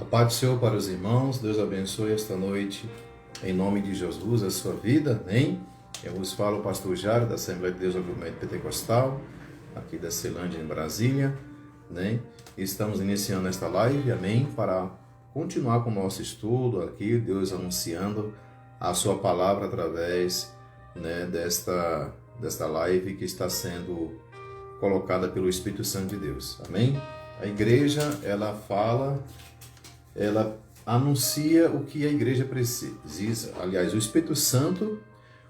A paz do Senhor para os irmãos, Deus abençoe esta noite, em nome de Jesus, a sua vida, amém? Eu vos falo o pastor Jário, da Assembleia de Deus Avivamento Pentecostal, aqui da Ceilândia, em Brasília, né? Estamos iniciando esta live, amém? Para continuar com o nosso estudo aqui, Deus anunciando a sua palavra através, né, desta live que está sendo colocada pelo Espírito Santo de Deus, amém? A igreja, ela anuncia o que a igreja precisa. Aliás, o Espírito Santo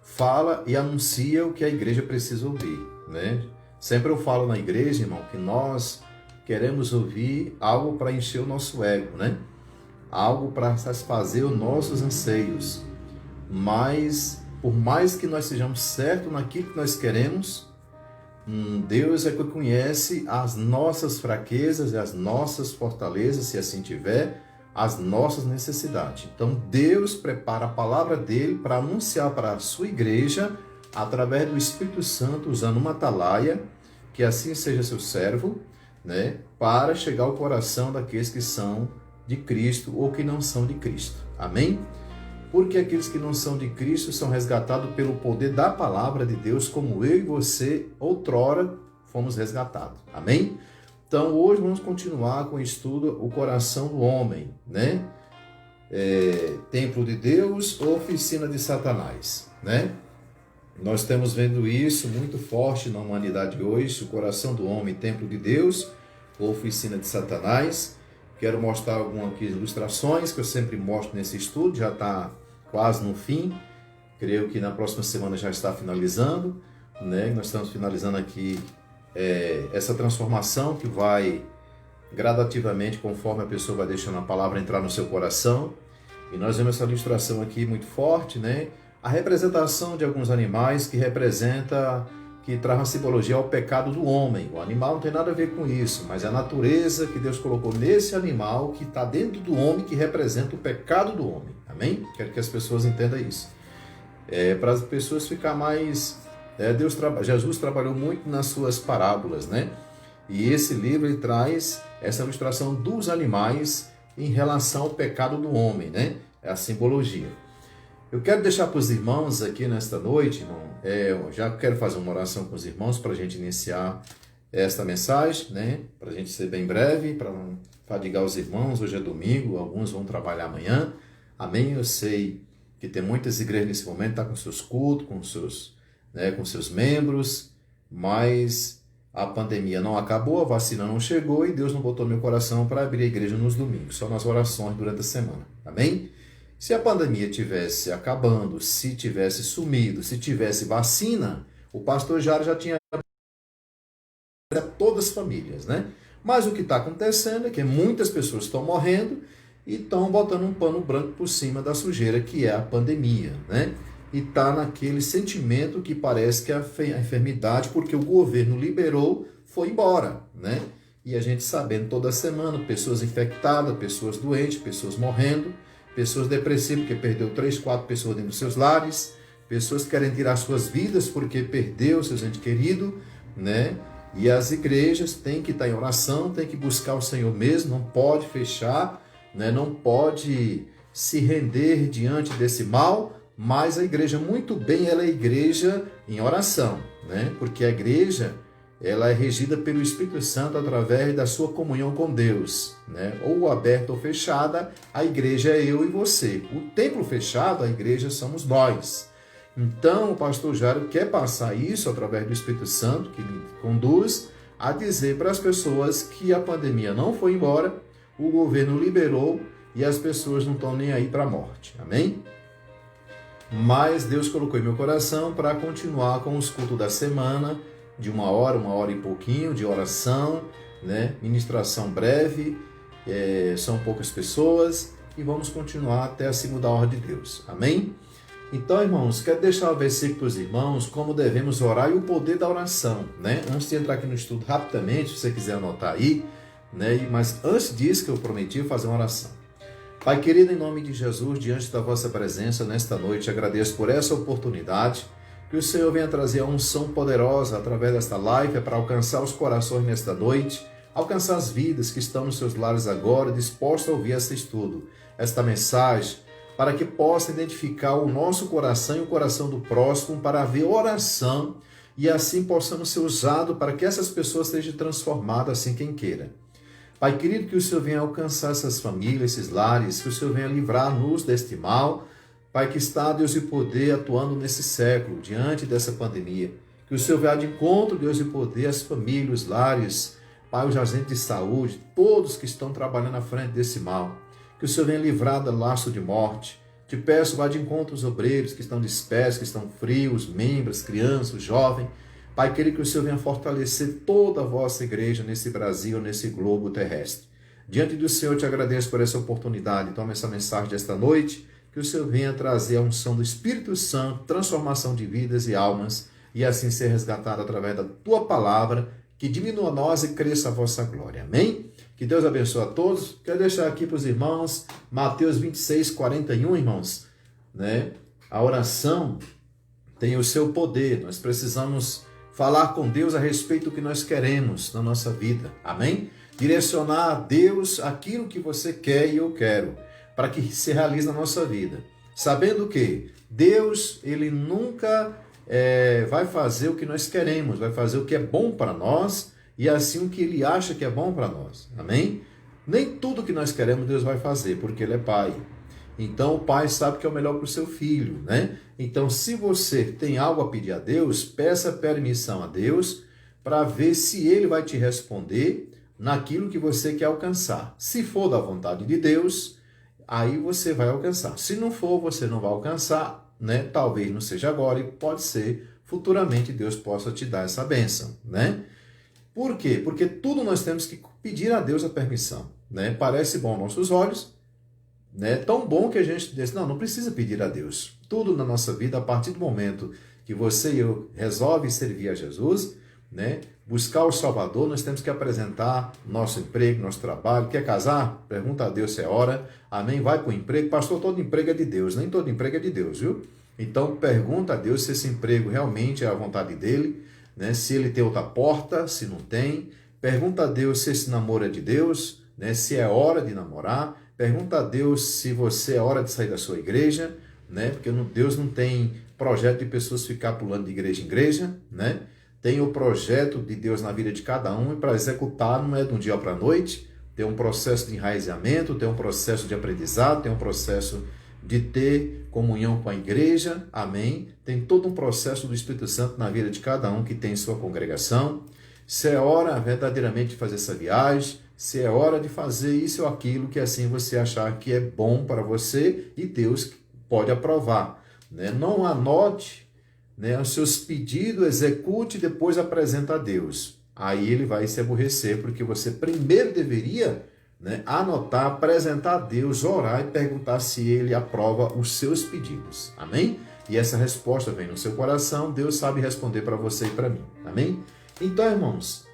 fala e anuncia o que a igreja precisa ouvir, né? Sempre eu falo na igreja, irmão, que nós queremos ouvir algo para encher o nosso ego, né? Algo para satisfazer os nossos anseios. Mas, por mais que nós sejamos certos naquilo que nós queremos, Deus é que conhece as nossas fraquezas e as nossas fortalezas, se assim tiver, as nossas necessidades. Então, Deus prepara a palavra dele para anunciar para a sua igreja, através do Espírito Santo, usando uma atalaia, que assim seja seu servo, né, para chegar ao coração daqueles que são de Cristo ou que não são de Cristo. Amém? Porque aqueles que não são de Cristo são resgatados pelo poder da palavra de Deus, como eu e você, outrora, fomos resgatados. Amém? Então, hoje vamos continuar com o estudo O Coração do Homem, né? Templo de Deus ou oficina de Satanás, né? Nós estamos vendo isso muito forte na humanidade hoje, o coração do homem, templo de Deus ou oficina de Satanás. Quero mostrar algumas aqui ilustrações que eu sempre mostro nesse estudo, já está quase no fim. Creio que na próxima semana já está finalizando, né? Nós estamos finalizando aqui essa transformação que vai gradativamente, conforme a pessoa vai deixando a palavra entrar no seu coração. E nós vemos essa ilustração aqui muito forte, né? A representação de alguns animais que traz uma simbologia ao pecado do homem. O animal não tem nada a ver com isso, mas é a natureza que Deus colocou nesse animal que está dentro do homem, que representa o pecado do homem. Amém? Quero que as pessoas entendam isso. Para as pessoas ficar mais... Jesus trabalhou muito nas suas parábolas, né? E esse livro ele traz essa ilustração dos animais em relação ao pecado do homem, né? É a simbologia. Eu quero deixar para os irmãos aqui nesta noite, irmão, eu já quero fazer uma oração com os irmãos para a gente iniciar esta mensagem, né? Para a gente ser bem breve, para não fadigar os irmãos. Hoje é domingo, alguns vão trabalhar amanhã. Amém? Eu sei que tem muitas igrejas nesse momento, tá com seus cultos, com seus membros, mas a pandemia não acabou, a vacina não chegou e Deus não botou no meu coração para abrir a igreja nos domingos, só nas orações durante a semana. Amém? Se a pandemia tivesse acabando, se tivesse sumido, se tivesse vacina, o pastor Jário já tinha para todas as famílias, né? Mas o que está acontecendo é que muitas pessoas estão morrendo e estão botando um pano branco por cima da sujeira que é a pandemia, né? E está naquele sentimento que parece que a enfermidade, porque o governo liberou, foi embora, né? E a gente sabendo toda semana, pessoas infectadas, pessoas doentes, pessoas morrendo, pessoas depressivas porque perdeu 3, 4 pessoas dentro dos seus lares, pessoas que querem tirar suas vidas porque perdeu seus entes queridos, né? E as igrejas têm que estar em oração, têm que buscar o Senhor mesmo, não pode fechar, né? Não pode se render diante desse mal, mas a igreja muito bem, ela é igreja em oração, né? Porque a igreja, ela é regida pelo Espírito Santo através da sua comunhão com Deus, né? Ou aberta ou fechada, a igreja é eu e você. O templo fechado, a igreja somos nós. Então, o pastor Jário quer passar isso através do Espírito Santo, que me conduz a dizer para as pessoas que a pandemia não foi embora, o governo liberou e as pessoas não estão nem aí para a morte. Amém? Mas Deus colocou em meu coração para continuar com os cultos da semana, de 1 hora e pouquinho, de oração, né? Ministração breve, são poucas pessoas, e vamos continuar até a segunda ordem de Deus. Amém? Então, irmãos, quero deixar o versículo para os irmãos, como devemos orar e o poder da oração, né? Antes de entrar aqui no estudo rapidamente, se você quiser anotar aí, né? Mas antes disso que eu prometi fazer uma oração. Pai querido, em nome de Jesus, diante da vossa presença nesta noite, agradeço por essa oportunidade, que o Senhor venha trazer a unção poderosa através desta live para alcançar os corações nesta noite, alcançar as vidas que estão nos seus lares agora, dispostas a ouvir esse estudo, esta mensagem, para que possa identificar o nosso coração e o coração do próximo, para haver oração e assim possamos ser usados para que essas pessoas sejam transformadas, assim quem queira. Pai querido, que o Senhor venha alcançar essas famílias, esses lares, que o Senhor venha livrar-nos deste mal, Pai, que está, Deus de poder, atuando nesse século, diante dessa pandemia. Que o Senhor venha de encontro, Deus de poder, as famílias, os lares, Pai, os agentes de saúde, todos que estão trabalhando à frente desse mal. Que o Senhor venha livrar do laço de morte. Te peço, vá de encontro aos obreiros que estão dispersos, que estão frios, membros, crianças, jovens. Pai, querido, que o Senhor venha fortalecer toda a vossa igreja nesse Brasil, nesse globo terrestre. Diante do Senhor, eu te agradeço por essa oportunidade. Toma essa mensagem desta noite, que o Senhor venha trazer a unção do Espírito Santo, transformação de vidas e almas, e assim ser resgatado através da tua palavra, que diminua a nós e cresça a vossa glória. Amém? Que Deus abençoe a todos. Quero deixar aqui para os irmãos, Mateus 26, 41, irmãos. Né? A oração tem o seu poder. Nós precisamos falar com Deus a respeito do que nós queremos na nossa vida. Amém? Direcionar a Deus aquilo que você quer e eu quero, para que se realize na nossa vida. Sabendo que Deus, Ele nunca vai fazer o que nós queremos, vai fazer o que é bom para nós e assim o que Ele acha que é bom para nós. Amém? Nem tudo que nós queremos Deus vai fazer, porque Ele é Pai. Então o pai sabe que é o melhor para o seu filho, né? Então se você tem algo a pedir a Deus, peça permissão a Deus para ver se Ele vai te responder naquilo que você quer alcançar. Se for da vontade de Deus, aí você vai alcançar. Se não for, você não vai alcançar, né? Talvez não seja agora e pode ser futuramente Deus possa te dar essa bênção, né? Por quê? Porque tudo nós temos que pedir a Deus a permissão, né? Parece bom aos nossos olhos, né? Tão bom que a gente diz, não precisa pedir a Deus. Tudo na nossa vida, a partir do momento que você e eu resolve servir a Jesus, né? Buscar o Salvador, nós temos que apresentar nosso emprego, nosso trabalho. Quer casar? Pergunta a Deus se é hora. Amém? Vai para o emprego. Pastor, todo emprego é de Deus. Nem todo emprego é de Deus, viu? Então, pergunta a Deus se esse emprego realmente é a vontade dele, né? Se ele tem outra porta, se não tem. Pergunta a Deus se esse namoro é de Deus, né? Se é hora de namorar. Pergunta a Deus se você é hora de sair da sua igreja, né? Porque Deus não tem projeto de pessoas ficar pulando de igreja em igreja, né? Tem o projeto de Deus na vida de cada um e para executar não é de um dia para a noite. Tem um processo de enraizamento, tem um processo de aprendizado, tem um processo de ter comunhão com a igreja, amém? Tem todo um processo do Espírito Santo na vida de cada um que tem sua congregação. Se é hora verdadeiramente de fazer essa viagem, se é hora de fazer isso ou aquilo que assim você achar que é bom para você e Deus pode aprovar, né? Não anote, né, os seus pedidos, execute e depois apresenta a Deus. Aí ele vai se aborrecer, porque você primeiro deveria, né, anotar, apresentar a Deus, orar e perguntar se ele aprova os seus pedidos. Amém? E essa resposta vem no seu coração, Deus sabe responder para você e para mim. Amém? Então, irmãos,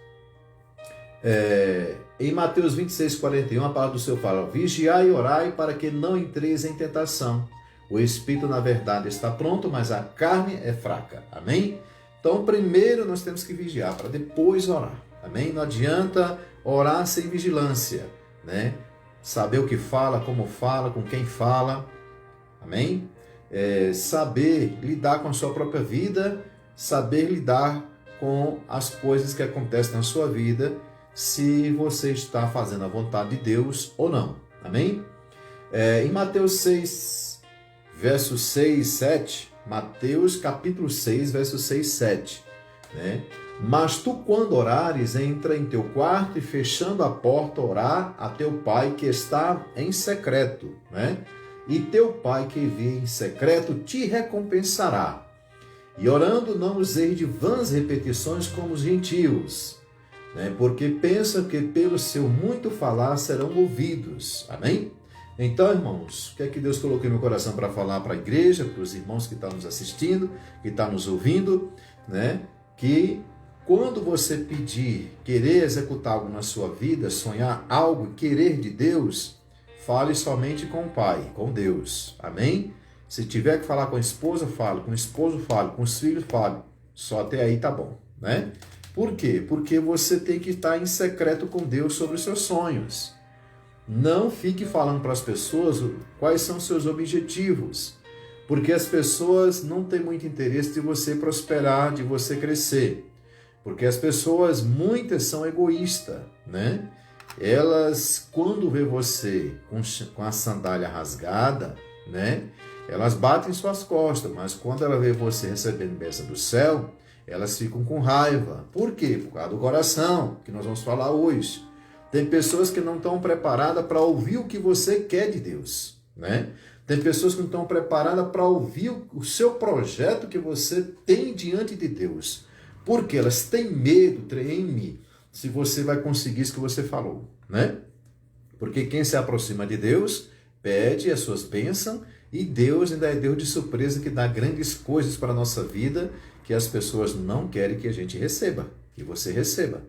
em Mateus 26, 41, a palavra do Senhor fala: vigiai e orai para que não entreis em tentação. O espírito, na verdade, está pronto, mas a carne é fraca. Amém? Então, primeiro nós temos que vigiar, para depois orar. Amém? Não adianta orar sem vigilância, né? Saber o que fala, como fala, com quem fala. Amém? Saber lidar com a sua própria vida, saber lidar com as coisas que acontecem na sua vida, se você está fazendo a vontade de Deus ou não. Amém? Em Mateus 6, versos 6 e 7, Mateus capítulo 6, versos 6 e 7, né? Mas tu, quando orares, entra em teu quarto e, fechando a porta, orar a teu pai que está em secreto, né? E teu pai que vê em secreto te recompensará. E orando, não useis de vãs repetições como os gentios, né? Porque pensam que pelo seu muito falar serão ouvidos. Amém? Então, irmãos, o que é que Deus colocou no meu coração para falar para a igreja, para os irmãos que estão nos assistindo, que estão nos ouvindo, né? Que quando você pedir, querer executar algo na sua vida, sonhar algo, querer de Deus, fale somente com o Pai, com Deus. Amém? Se tiver que falar com a esposa, fale. Com o esposo, fale. Com os filhos, fale. Só até aí tá bom, né? Por quê? Porque você tem que estar em secreto com Deus sobre os seus sonhos. Não fique falando para as pessoas quais são os seus objetivos, porque as pessoas não têm muito interesse de você prosperar, de você crescer. Porque as pessoas, muitas são egoístas, né? Elas, quando vê você com a sandália rasgada, né? Elas batem suas costas, mas quando ela vê você recebendo bênção do céu, elas ficam com raiva. Por quê? Por causa do coração, que nós vamos falar hoje. Tem pessoas que não estão preparadas para ouvir o que você quer de Deus, né? Tem pessoas que não estão preparadas para ouvir o seu projeto que você tem diante de Deus. Porque elas têm medo, treme, se você vai conseguir isso que você falou, né? Porque quem se aproxima de Deus pede as suas bênçãos e Deus ainda é Deus de surpresa que dá grandes coisas para a nossa vida que as pessoas não querem que a gente receba, que você receba.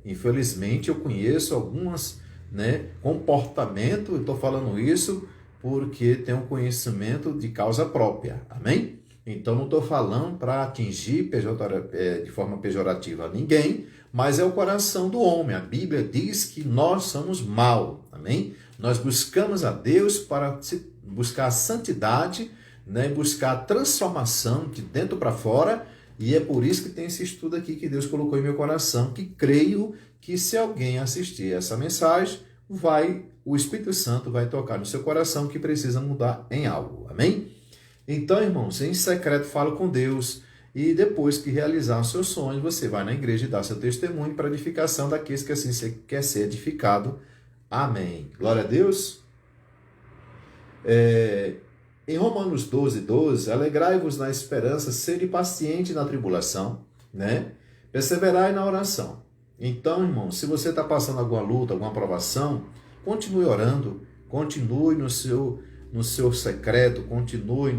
Infelizmente eu conheço alguns, né, comportamentos, eu estou falando isso porque tenho conhecimento de causa própria, amém? Então não estou falando para atingir de forma pejorativa ninguém, mas é o coração do homem. A Bíblia diz que nós somos mau, amém? Nós buscamos a Deus para buscar a santidade, né? Buscar a transformação de dentro para fora, e é por isso que tem esse estudo aqui que Deus colocou em meu coração, que creio que se alguém assistir essa mensagem, o Espírito Santo vai tocar no seu coração que precisa mudar em algo, amém? Então, irmãos, em secreto fala com Deus e depois que realizar os seus sonhos, você vai na igreja e dá seu testemunho para edificação daqueles que assim quer ser edificado. Amém. Glória a Deus. Em Romanos 12, alegrai-vos na esperança, sede paciente na tribulação, né? Perseverai na oração. Então, irmão, se você está passando alguma luta, alguma provação, continue orando, continue no seu secreto, continue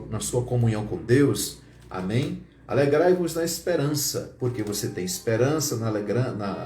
na sua comunhão com Deus, amém? Alegrai-vos na esperança, porque você tem esperança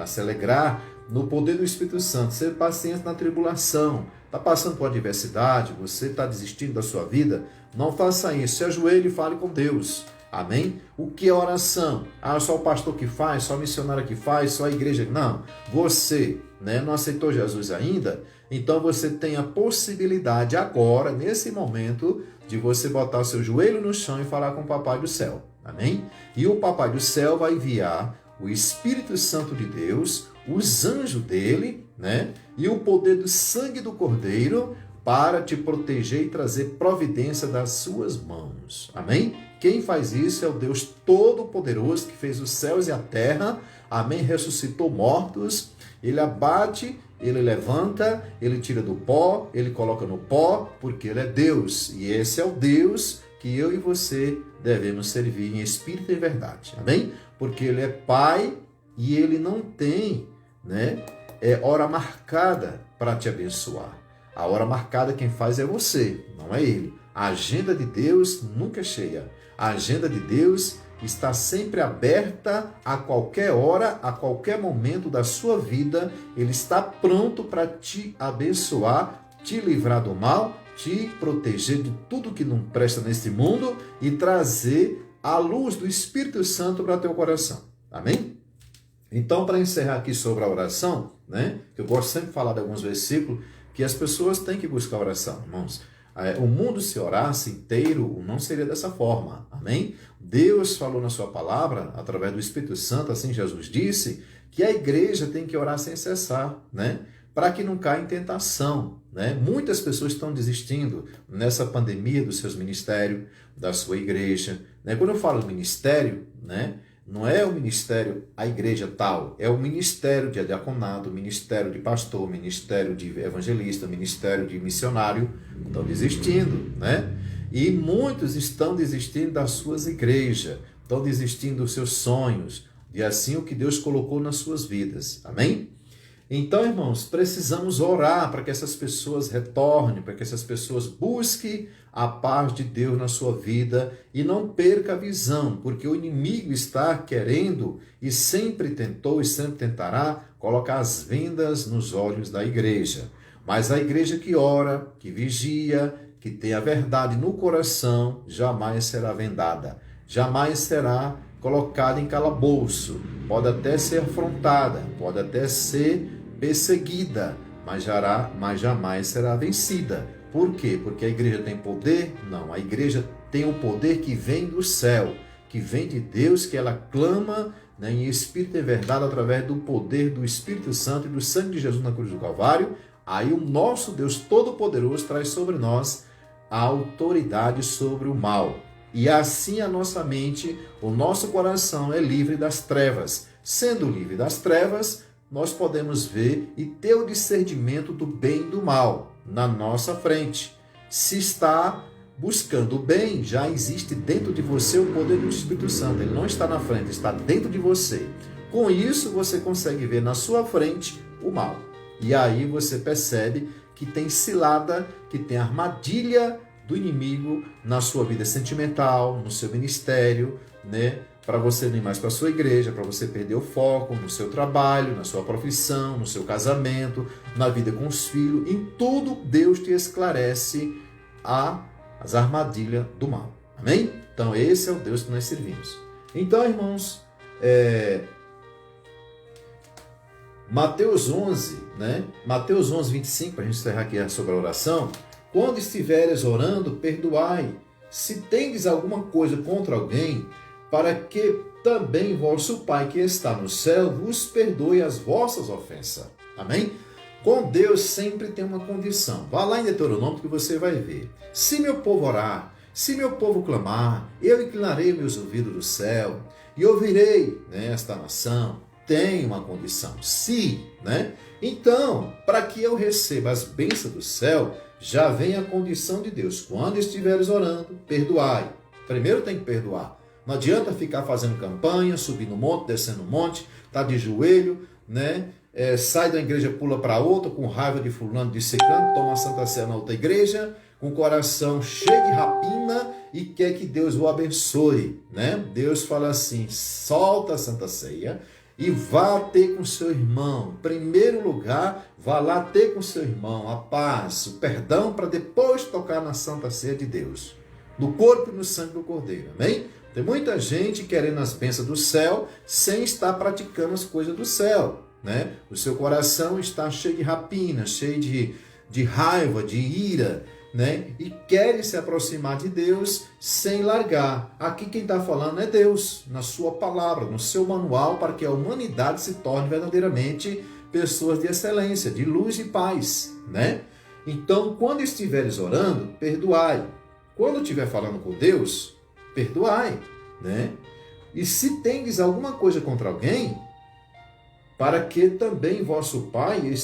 a se alegrar no poder do Espírito Santo, ser paciente na tribulação. Está passando por adversidade, você está desistindo da sua vida, não faça isso, se ajoelhe e fale com Deus, amém? O que é oração? Só o pastor que faz, só a missionária que faz, só a igreja? Não, você, né, não aceitou Jesus ainda? Então você tem a possibilidade agora, nesse momento, de você botar o seu joelho no chão e falar com o Papai do Céu, amém? E o Papai do Céu vai enviar o Espírito Santo de Deus, os anjos dele, né? E o poder do sangue do Cordeiro para te proteger e trazer providência das suas mãos. Amém? Quem faz isso é o Deus Todo-Poderoso que fez os céus e a terra. Amém? Ressuscitou mortos. Ele abate, ele levanta, ele tira do pó, ele coloca no pó, porque ele é Deus. E esse é o Deus que eu e você devemos servir em espírito e verdade. Amém? Porque ele é Pai e ele não tem, né, hora marcada para te abençoar. A hora marcada quem faz é você, não é ele. A agenda de Deus nunca é cheia. A agenda de Deus está sempre aberta a qualquer hora, a qualquer momento da sua vida. Ele está pronto para te abençoar, te livrar do mal, te proteger de tudo que não presta neste mundo e trazer a luz do Espírito Santo para teu coração. Amém? Então, para encerrar aqui sobre a oração, né, eu gosto sempre de falar de alguns versículos que as pessoas têm que buscar oração, irmãos. O mundo, se orasse inteiro, não seria dessa forma, amém? Deus falou na sua palavra, através do Espírito Santo, assim Jesus disse, que a igreja tem que orar sem cessar, né? Para que não caia em tentação, né? Muitas pessoas estão desistindo nessa pandemia dos seus ministérios, da sua igreja, né? Quando eu falo ministério, né, não é o ministério, a igreja tal, é o ministério de diaconado, ministério de pastor, ministério de evangelista, ministério de missionário, estão desistindo, né? E muitos estão desistindo das suas igrejas, estão desistindo dos seus sonhos, e assim o que Deus colocou nas suas vidas, amém? Então, irmãos, precisamos orar para que essas pessoas retornem, para que essas pessoas busquem a paz de Deus na sua vida e não perca a visão, porque o inimigo está querendo e sempre tentou e sempre tentará colocar as vendas nos olhos da igreja. Mas a igreja que ora, que vigia, que tem a verdade no coração, jamais será vendada, jamais será colocada em calabouço, pode até ser afrontada, pode até ser perseguida, mas jamais será vencida. Por quê? Porque a igreja tem poder? Não, a igreja tem o poder que vem do céu, que vem de Deus, que ela clama, né, em espírito e verdade, através do poder do Espírito Santo e do sangue de Jesus na cruz do Calvário. Aí o nosso Deus Todo-Poderoso traz sobre nós a autoridade sobre o mal. E assim a nossa mente, o nosso coração é livre das trevas. Sendo livre das trevas, nós podemos ver e ter o discernimento do bem e do mal na nossa frente. Se está buscando o bem, já existe dentro de você o poder do Espírito Santo. Ele não está na frente, está dentro de você. Com isso, você consegue ver na sua frente o mal. E aí você percebe que tem cilada, que tem armadilha do inimigo na sua vida sentimental, no seu ministério, né? Para você não ir mais para a sua igreja, para você perder o foco no seu trabalho, na sua profissão, no seu casamento, na vida com os filhos. Em tudo, Deus te esclarece as armadilhas do mal. Amém? Então, esse é o Deus que nós servimos. Então, irmãos, Mateus 11, né? Mateus 11, 25, para a gente encerrar aqui sobre a oração. Quando estiveres orando, perdoai, se tendes alguma coisa contra alguém, para que também vosso Pai que está no céu vos perdoe as vossas ofensas. Amém? Com Deus sempre tem uma condição. Vá lá em Deuteronômio que você vai ver. Se meu povo orar, se meu povo clamar, eu inclinarei meus ouvidos do céu e ouvirei, né, esta nação. Tem uma condição. Se, né? Então, para que eu receba as bênçãos do céu, já vem a condição de Deus. Quando estiveres orando, perdoai. Primeiro tem que perdoar. Não adianta ficar fazendo campanha, subir no monte, descendo no monte, tá de joelho, né? Sai da igreja, pula para outra, com raiva de fulano, de ciclano, toma a Santa Ceia na outra igreja, com o coração cheio de rapina e quer que Deus o abençoe, né? Deus fala assim, solta a Santa Ceia e vá ter com seu irmão. Em primeiro lugar, vá lá ter com seu irmão a paz, o perdão, para depois tocar na Santa Ceia de Deus, no corpo e no sangue do Cordeiro, amém? Tem muita gente querendo as bênçãos do céu sem estar praticando as coisas do céu, né? O seu coração está cheio de rapina, cheio de raiva, de ira, né? E querem se aproximar de Deus sem largar. Aqui quem está falando é Deus, na sua palavra, no seu manual, para que a humanidade se torne verdadeiramente pessoas de excelência, de luz e paz, né? Então, quando estiveres orando, perdoai. Quando estiver falando com Deus, perdoai, né? E se tendes alguma coisa contra alguém, para que também vosso Pai,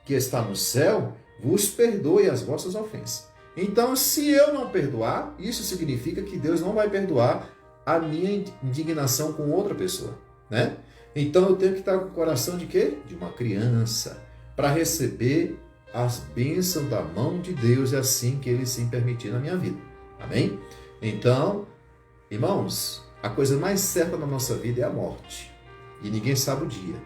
que está no céu, vos perdoe as vossas ofensas. Então, se eu não perdoar, isso significa que Deus não vai perdoar a minha indignação com outra pessoa, né? Então, eu tenho que estar com o coração de quê? De uma criança, para receber as bênçãos da mão de Deus, é assim que Ele se permitir na minha vida. Amém? Então, irmãos, a coisa mais certa na nossa vida é a morte. E ninguém sabe o dia.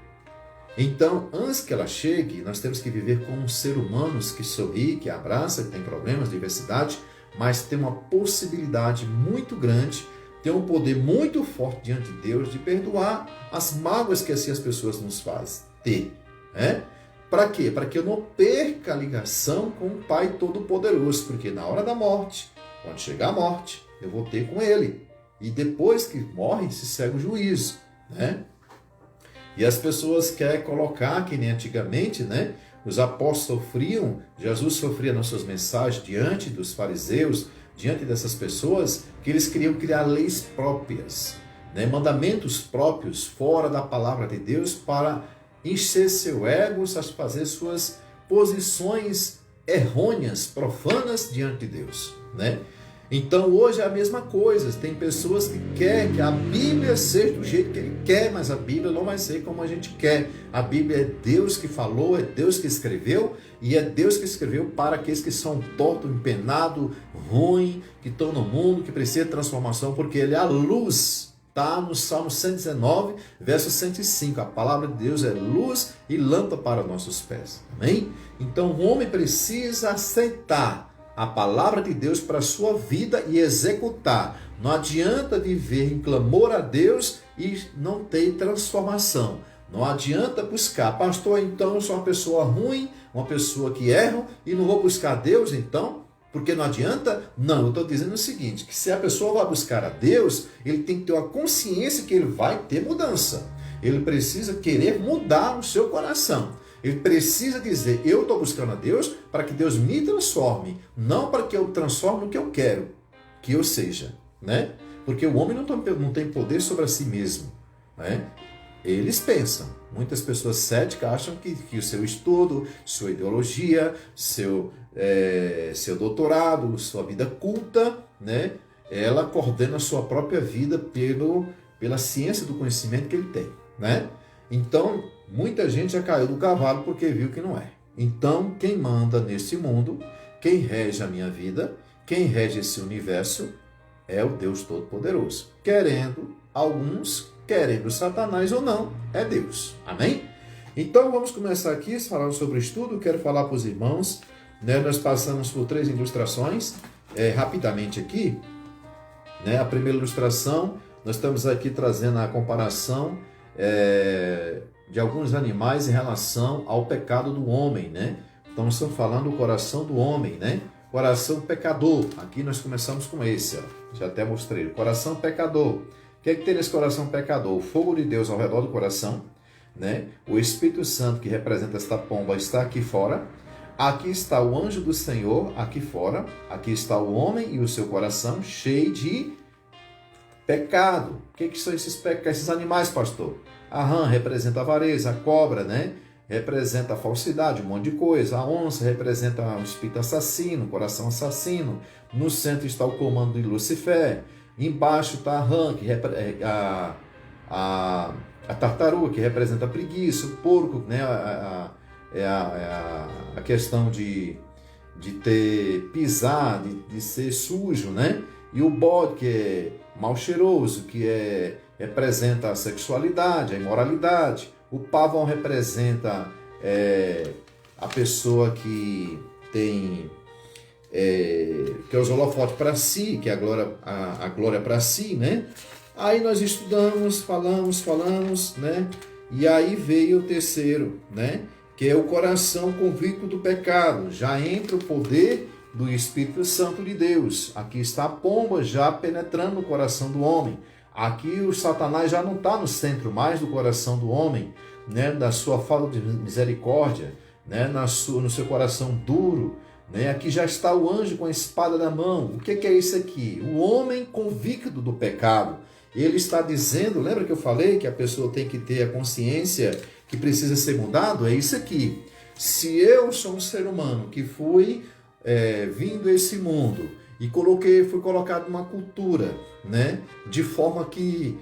Então, antes que ela chegue, nós temos que viver como seres humanos que sorri, que abraça, que tem problemas, diversidade, mas tem uma possibilidade muito grande, tem um poder muito forte diante de Deus de perdoar as mágoas que assim as pessoas nos fazem ter, né? Para quê? Para que eu não perca a ligação com o Pai Todo-Poderoso, porque na hora da morte, quando chegar a morte, eu vou ter com Ele. E depois que morre, se segue o juízo, né? E as pessoas querem colocar, que nem antigamente, né? Os apóstolos sofriam, Jesus sofria nas suas mensagens diante dos fariseus, diante dessas pessoas, que eles queriam criar leis próprias, né? Mandamentos próprios, fora da palavra de Deus, para encher seu ego, satisfazer suas posições errôneas, profanas diante de Deus, né? Então hoje é a mesma coisa, tem pessoas que querem que a Bíblia seja do jeito que ele quer, mas a Bíblia não vai ser como a gente quer. A Bíblia é Deus que falou, é Deus que escreveu, e é Deus que escreveu para aqueles que são tortos, empenados, ruins, que estão no mundo, que precisam de transformação, porque Ele é a luz. Está no Salmo 119, verso 105. A palavra de Deus é luz e lâmpada para nossos pés. Amém? Então o homem precisa aceitar a palavra de Deus para a sua vida e executar. Não adianta viver em clamor a Deus e não ter transformação. Não adianta buscar, pastor, então eu sou uma pessoa ruim, uma pessoa que erra e não vou buscar Deus então? Porque não adianta? Não, eu estou dizendo o seguinte, que se a pessoa vai buscar a Deus, ele tem que ter uma consciência que ele vai ter mudança. Ele precisa querer mudar o seu coração. Ele precisa dizer, eu estou buscando a Deus para que Deus me transforme, não para que eu transforme o que eu quero que eu seja, né? Porque o homem não tem poder sobre si mesmo, né? Eles pensam, muitas pessoas céticas acham que o seu estudo, sua ideologia, seu doutorado, sua vida culta, né? Ela coordena a sua própria vida pela ciência do conhecimento que ele tem, né? Então, muita gente já caiu do cavalo porque viu que não é. Então, quem manda nesse mundo, quem rege a minha vida, quem rege esse universo, é o Deus Todo-Poderoso. Querendo Satanás ou não, é Deus. Amém? Então, vamos começar aqui falando sobre o estudo. Quero falar para os irmãos, né? Nós passamos por 3 ilustrações, rapidamente aqui. Né? A primeira ilustração, nós estamos aqui trazendo a comparação de alguns animais em relação ao pecado do homem, né? Então, estamos falando do coração do homem, né? Coração pecador. Aqui nós começamos com esse, ó. Já até mostrei. Coração pecador. O que é que tem nesse coração pecador? O fogo de Deus ao redor do coração, né? O Espírito Santo, que representa esta pomba, está aqui fora. Aqui está o anjo do Senhor, aqui fora. Aqui está o homem e o seu coração cheio de pecado. O que são esses animais, pastor? A rã representa a avareza, a cobra, né? Representa a falsidade, um monte de coisa. A onça representa o espírito assassino, o coração assassino. No centro está o comando de Lucifer. Embaixo está a rã, a tartaruga, que representa a preguiça. O porco, né? A questão de pisar, de ser sujo, né? E o bode, que é mal cheiroso, que representa a sexualidade, a imoralidade. O pavão representa a pessoa que tem que é os holofotes para si, que é a glória para si, né? Aí nós estudamos, falamos, né? E aí veio o terceiro, né? Que é o coração convicto do pecado. Já entra o poder do Espírito Santo de Deus. Aqui está a pomba já penetrando no coração do homem. Aqui o Satanás já não está no centro mais do coração do homem, né? Da sua falta de misericórdia, né? No seu coração duro. Né? Aqui já está o anjo com a espada na mão. O que é isso aqui? O homem convicto do pecado. Ele está dizendo, lembra que eu falei que a pessoa tem que ter a consciência que precisa ser mudado? É isso aqui. Se eu sou um ser humano que fui vindo a esse mundo e fui colocado numa cultura, né? De forma que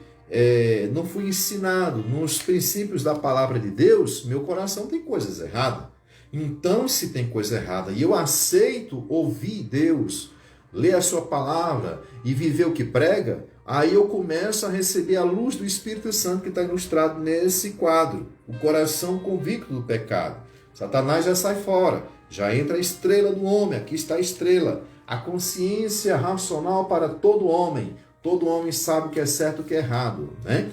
não fui ensinado nos princípios da palavra de Deus, meu coração tem coisas erradas. Então, se tem coisa errada e eu aceito ouvir Deus, ler a sua palavra e viver o que prega, aí eu começo a receber a luz do Espírito Santo que está ilustrado nesse quadro. O coração convicto do pecado. Satanás já sai fora, já entra a estrela do homem, aqui está a estrela. A consciência racional para todo homem. Todo homem sabe o que é certo e o que é errado, né?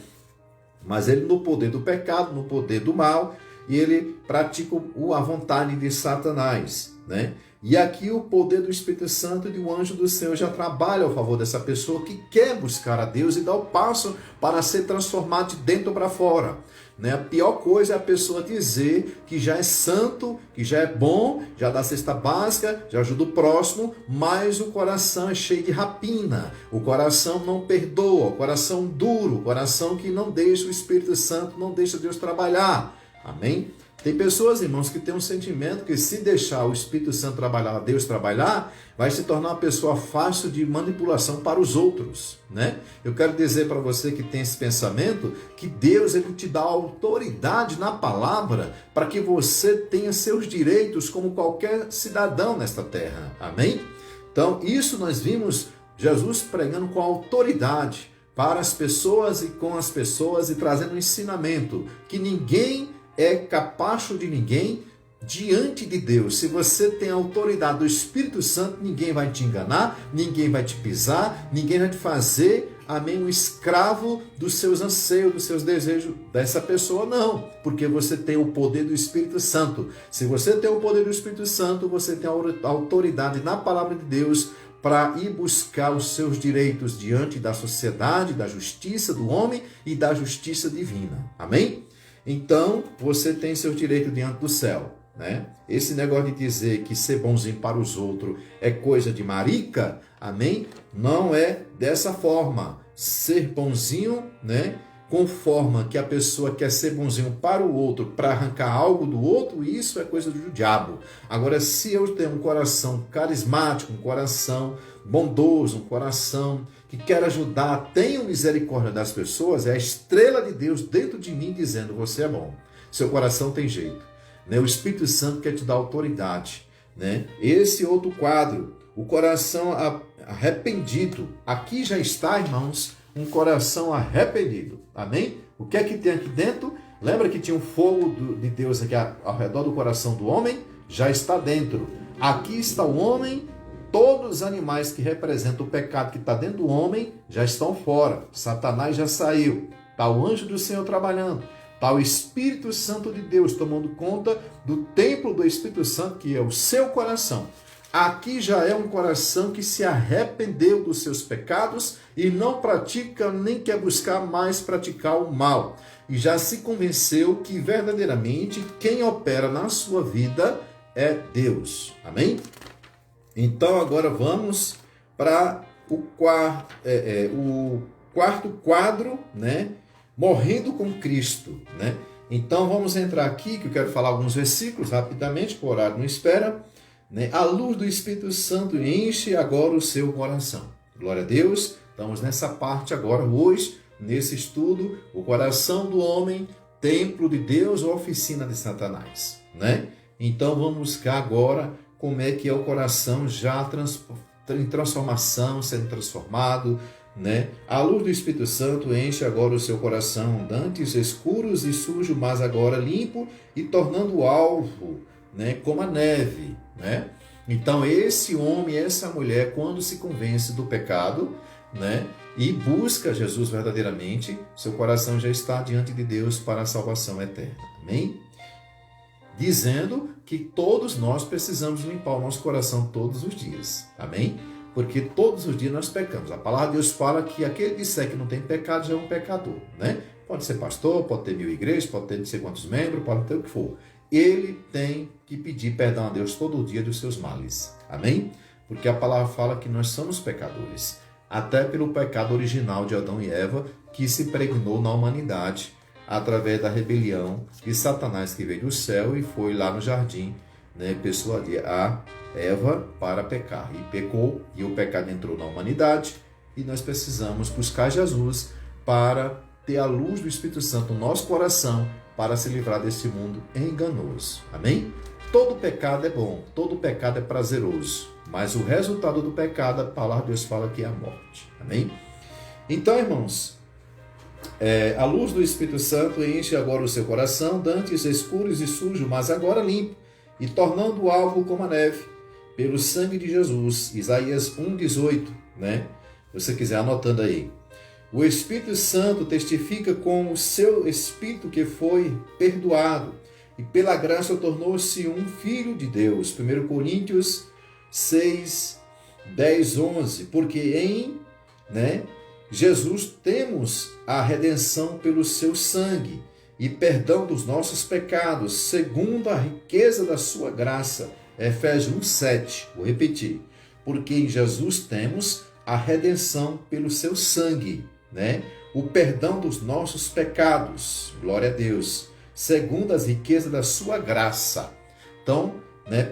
Mas ele no poder do pecado, no poder do mal, e ele pratica a vontade de Satanás, né? E aqui o poder do Espírito Santo e do anjo do Senhor já trabalha ao favor dessa pessoa que quer buscar a Deus e dar o passo para ser transformado de dentro para fora. Né? A pior coisa é a pessoa dizer que já é santo, que já é bom, já dá cesta básica, já ajuda o próximo, mas o coração é cheio de rapina, o coração não perdoa, o coração duro, o coração que não deixa o Espírito Santo, não deixa Deus trabalhar. Amém? Tem pessoas, irmãos, que têm um sentimento que se deixar o Espírito Santo trabalhar, Deus trabalhar, vai se tornar uma pessoa fácil de manipulação para os outros, né? Eu quero dizer para você que tem esse pensamento, que Deus ele te dá autoridade na palavra para que você tenha seus direitos como qualquer cidadão nesta terra. Amém? Então, isso nós vimos Jesus pregando com autoridade para as pessoas e com as pessoas e trazendo um ensinamento que ninguém é capacho de ninguém, diante de Deus. Se você tem a autoridade do Espírito Santo, ninguém vai te enganar, ninguém vai te pisar, ninguém vai te fazer, amém, um escravo dos seus anseios, dos seus desejos dessa pessoa, não. Porque você tem o poder do Espírito Santo. Se você tem o poder do Espírito Santo, você tem a autoridade na palavra de Deus para ir buscar os seus direitos diante da sociedade, da justiça do homem e da justiça divina. Amém? Então, você tem seus direitos diante do céu. Né? Esse negócio de dizer que ser bonzinho para os outros é coisa de marica, amém? Não é dessa forma. Ser bonzinho, né? Conforma que a pessoa quer ser bonzinho para o outro, para arrancar algo do outro, isso é coisa do diabo. Agora, se eu tenho um coração carismático, um coração bondoso, um coração que quer ajudar, tenho misericórdia das pessoas, é a estrela de Deus dentro de mim dizendo, você é bom. Seu coração tem jeito. O Espírito Santo quer te dar autoridade. Né? Esse outro quadro, o coração arrependido. Aqui já está, irmãos, um coração arrependido. Amém? O que é que tem aqui dentro? Lembra que tinha um fogo de Deus aqui ao redor do coração do homem? Já está dentro. Aqui está o homem. Todos os animais que representam o pecado que está dentro do homem já estão fora. Satanás já saiu. Está o anjo do Senhor trabalhando. Está o Espírito Santo de Deus tomando conta do templo do Espírito Santo, que é o seu coração. Aqui já é um coração que se arrependeu dos seus pecados e não pratica nem quer buscar mais praticar o mal. E já se convenceu que verdadeiramente quem opera na sua vida é Deus. Amém? Então agora vamos para o quarto quadro, né? Morrendo com Cristo, né? Então vamos entrar aqui, que eu quero falar alguns versículos rapidamente, por horário não espera, né? A luz do Espírito Santo enche agora o seu coração. Glória a Deus. Estamos nessa parte agora, hoje, nesse estudo, o coração do homem, templo de Deus ou oficina de Satanás, né? Então vamos buscar agora como é que é o coração já em transformação, sendo transformado, né? A luz do Espírito Santo enche agora o seu coração, dantes escuros e sujo, mas agora limpo e tornando alvo, né? Como a neve, né? Então esse homem, essa mulher, quando se convence do pecado, né? E busca Jesus verdadeiramente, seu coração já está diante de Deus para a salvação eterna. Amém? Dizendo que todos nós precisamos limpar o nosso coração todos os dias. Amém? Porque todos os dias nós pecamos. A palavra de Deus fala que aquele que disser que não tem pecado já é um pecador, né? Pode ser pastor, pode ter 1000 igrejas, pode ter não sei quantos membros, pode ter o que for. Ele tem que pedir perdão a Deus todo dia dos seus males. Amém? Porque a palavra fala que nós somos pecadores. Até pelo pecado original de Adão e Eva, que se impregnou na humanidade através da rebelião de Satanás, que veio do céu e foi lá no jardim, né, persuadir a Eva para pecar. E pecou, e o pecado entrou na humanidade, e nós precisamos buscar Jesus para ter a luz do Espírito Santo no nosso coração, para se livrar desse mundo enganoso. Amém? Todo pecado é bom, todo pecado é prazeroso, mas o resultado do pecado, a palavra de Deus fala que é a morte. Amém? Então, irmãos, a luz do Espírito Santo enche agora o seu coração, dantes escuros e sujos, mas agora limpo, e tornando alvo como a neve, pelo sangue de Jesus. Isaías 1,18, né? Se você quiser anotando aí. O Espírito Santo testifica com o seu Espírito que foi perdoado, e pela graça tornou-se um filho de Deus. 1 Coríntios 6, 10, 11. Porque em Jesus temos a redenção pelo seu sangue e perdão dos nossos pecados, segundo a riqueza da sua graça. Efésios 1, 7. Vou repetir. Porque em Jesus temos a redenção pelo seu sangue, né? O perdão dos nossos pecados. Glória a Deus. Segundo as riquezas da sua graça. Então,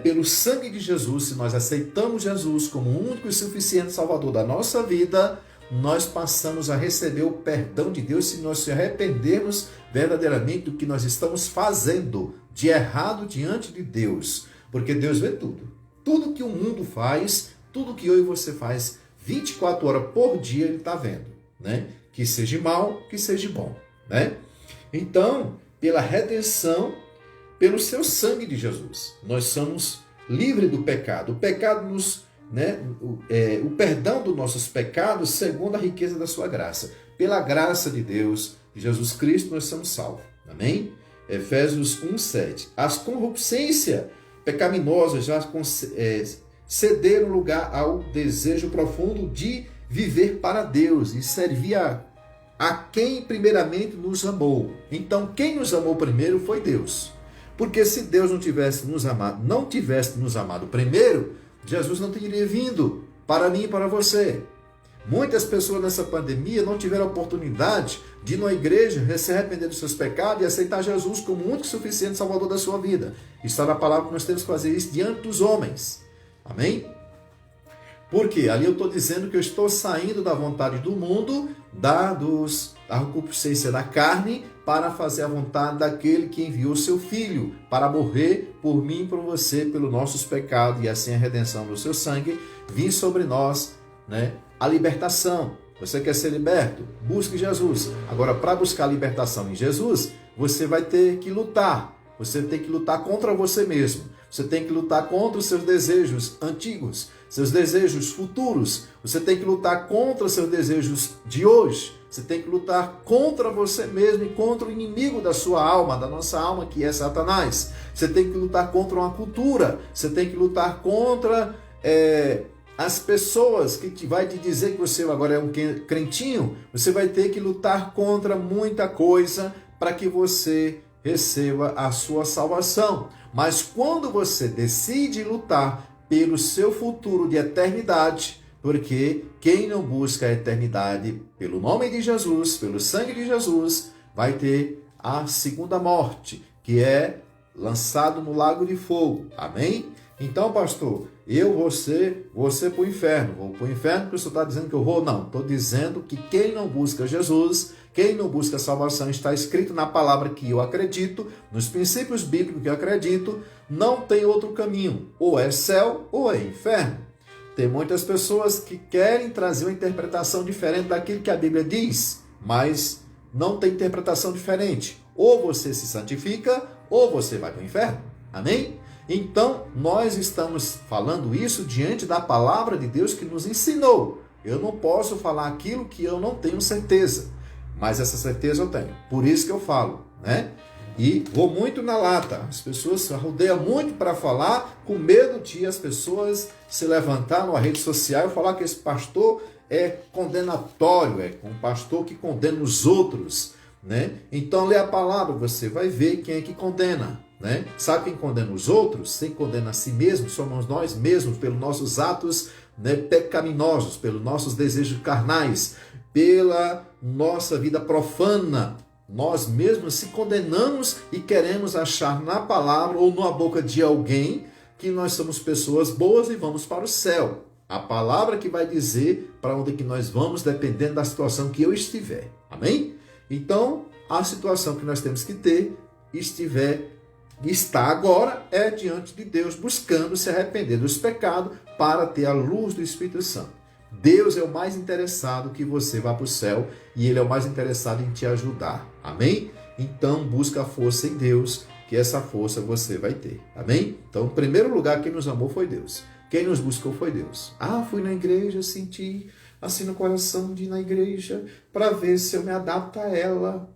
pelo sangue de Jesus, se nós aceitamos Jesus como o único e suficiente Salvador da nossa vida, nós passamos a receber o perdão de Deus se nós se arrependermos verdadeiramente do que nós estamos fazendo de errado diante de Deus. Porque Deus vê tudo. Tudo que o mundo faz, tudo que eu e você faz 24 horas por dia, Ele está vendo, né? Que seja mal, que seja bom, né? Então, pela redenção, pelo seu sangue de Jesus. Nós somos livres do pecado. O pecado o perdão dos nossos pecados segundo a riqueza da sua graça. Pela graça de Deus, de Jesus Cristo, nós somos salvos. Amém? Efésios 1:7. As concupiscências pecaminosas já cederam lugar ao desejo profundo de viver para Deus e servir a quem primeiramente nos amou. Então, quem nos amou primeiro foi Deus. Porque se Deus não tivesse nos amado primeiro, Jesus não teria vindo para mim e para você. Muitas pessoas nessa pandemia não tiveram a oportunidade de ir na igreja, se arrepender dos seus pecados e aceitar Jesus como o único e suficiente Salvador da sua vida. Está na palavra que nós temos que fazer isso diante dos homens. Amém? Porque ali eu estou dizendo que eu estou saindo da vontade do mundo, da concupiscência da carne, para fazer a vontade daquele que enviou seu Filho, para morrer por mim e por você, pelos nossos pecados, e assim a redenção do seu sangue vir sobre nós, a libertação. Você quer ser liberto? Busque Jesus. Agora, para buscar a libertação em Jesus, você vai ter que lutar. Você tem que lutar contra você mesmo. Você tem que lutar contra os seus desejos antigos, seus desejos futuros. Você tem que lutar contra os seus desejos de hoje. Você tem que lutar contra você mesmo e contra o inimigo da sua alma, da nossa alma, que é Satanás. Você tem que lutar contra uma cultura. Você tem que lutar contra as pessoas que vai te dizer que você agora é um crentinho. Você vai ter que lutar contra muita coisa para que você receba a sua salvação. Mas quando você decide lutar pelo seu futuro de eternidade, porque quem não busca a eternidade pelo nome de Jesus, pelo sangue de Jesus, vai ter a segunda morte, que é lançado no lago de fogo. Amém? Então, pastor, você para o inferno. Vou para o inferno porque o senhor está dizendo que eu vou? Não, estou dizendo que quem não busca Jesus, quem não busca salvação, está escrito na palavra que eu acredito, nos princípios bíblicos que eu acredito, não tem outro caminho. Ou é céu ou é inferno. Tem muitas pessoas que querem trazer uma interpretação diferente daquilo que a Bíblia diz, mas não tem interpretação diferente. Ou você se santifica, ou você vai para o inferno. Amém? Então, nós estamos falando isso diante da palavra de Deus que nos ensinou. Eu não posso falar aquilo que eu não tenho certeza, mas essa certeza eu tenho. Por isso que eu falo, E vou muito na lata. As pessoas se rodeiam muito para falar, com medo de as pessoas se levantar numa rede social e falar que esse pastor é condenatório, é um pastor que condena os outros, Então, lê a palavra, você vai ver quem é que condena. Sabe quem condena os outros? Quem condena a si mesmo somos nós mesmos, pelos nossos atos pecaminosos, pelos nossos desejos carnais, pela nossa vida profana. Nós mesmos se condenamos e queremos achar na palavra ou na boca de alguém que nós somos pessoas boas e vamos para o céu. A palavra que vai dizer para onde que nós vamos, dependendo da situação que eu estiver. Amém? Então, a situação que nós temos que ter, está agora, é diante de Deus, buscando se arrepender dos pecados para ter a luz do Espírito Santo. Deus é o mais interessado que você vá para o céu e Ele é o mais interessado em te ajudar. Amém? Então, busca a força em Deus, que essa força você vai ter. Amém? Então, em primeiro lugar, quem nos amou foi Deus. Quem nos buscou foi Deus. Fui na igreja, senti assim no coração de ir na igreja para ver se eu me adapto a ela.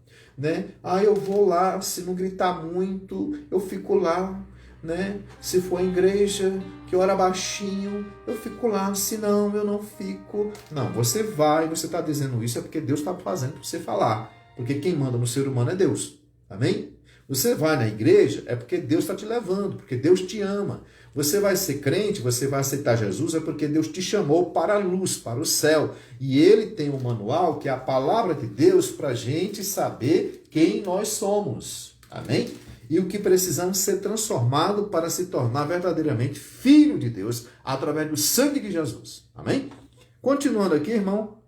Eu vou lá, se não gritar muito, eu fico lá, Se for em igreja, que ora baixinho, eu fico lá, se não, eu não fico. Não, você vai, você está dizendo isso, é porque Deus está fazendo para você falar. Porque quem manda no ser humano é Deus. Amém? Você vai na igreja, é porque Deus está te levando, porque Deus te ama. Você vai ser crente, você vai aceitar Jesus, é porque Deus te chamou para a luz, para o céu. E Ele tem um manual, que é a palavra de Deus, para a gente saber quem nós somos. Amém? E o que precisamos ser transformado para se tornar verdadeiramente filho de Deus, através do sangue de Jesus. Amém? Continuando aqui, irmão.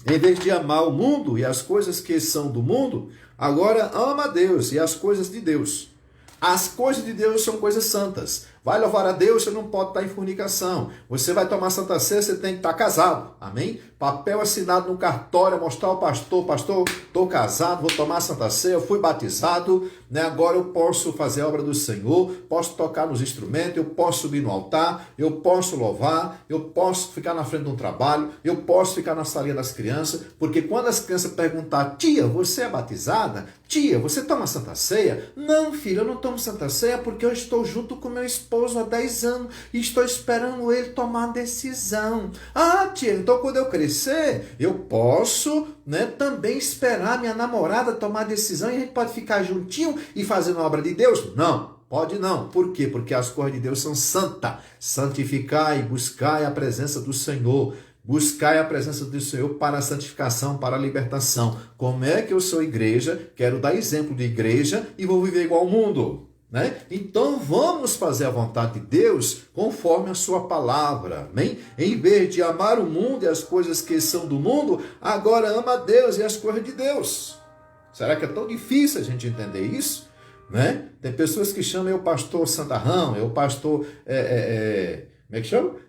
Em vez de amar o mundo e as coisas que são do mundo, agora ama a Deus e as coisas de Deus. As coisas de Deus são coisas santas. Vai louvar a Deus, você não pode estar em fornicação. Você vai tomar Santa Ceia, você tem que estar casado. Amém? Papel assinado no cartório, mostrar ao pastor, estou casado, vou tomar Santa Ceia, eu fui batizado, né? Agora eu posso fazer a obra do Senhor, posso tocar nos instrumentos, eu posso subir no altar, eu posso louvar, eu posso ficar na frente de um trabalho, eu posso ficar na salinha das crianças, porque quando as crianças perguntar, tia, você é batizada? Tia, você toma Santa Ceia? Não, filho, eu não tomo Santa Ceia porque eu estou junto com meu esposo há 10 anos e estou esperando ele tomar a decisão. Ah, tia, então quando eu crescer, eu posso, né, também esperar minha namorada tomar a decisão e a gente pode ficar juntinho e fazer a obra de Deus? Não. Pode não. Por quê? Porque as coisas de Deus são santas. Santificai e buscai a presença do Senhor. Buscai a presença do Senhor para a santificação, para a libertação. Como é que eu sou igreja? Quero dar exemplo de igreja e vou viver igual ao mundo, né? Então vamos fazer a vontade de Deus conforme a sua palavra, amém? Em vez de amar o mundo e as coisas que são do mundo, agora ama a Deus e as coisas de Deus. Será que é tão difícil a gente entender isso? Né? Tem pessoas que chamam eu pastor santarrão, eu pastor, como é que chama?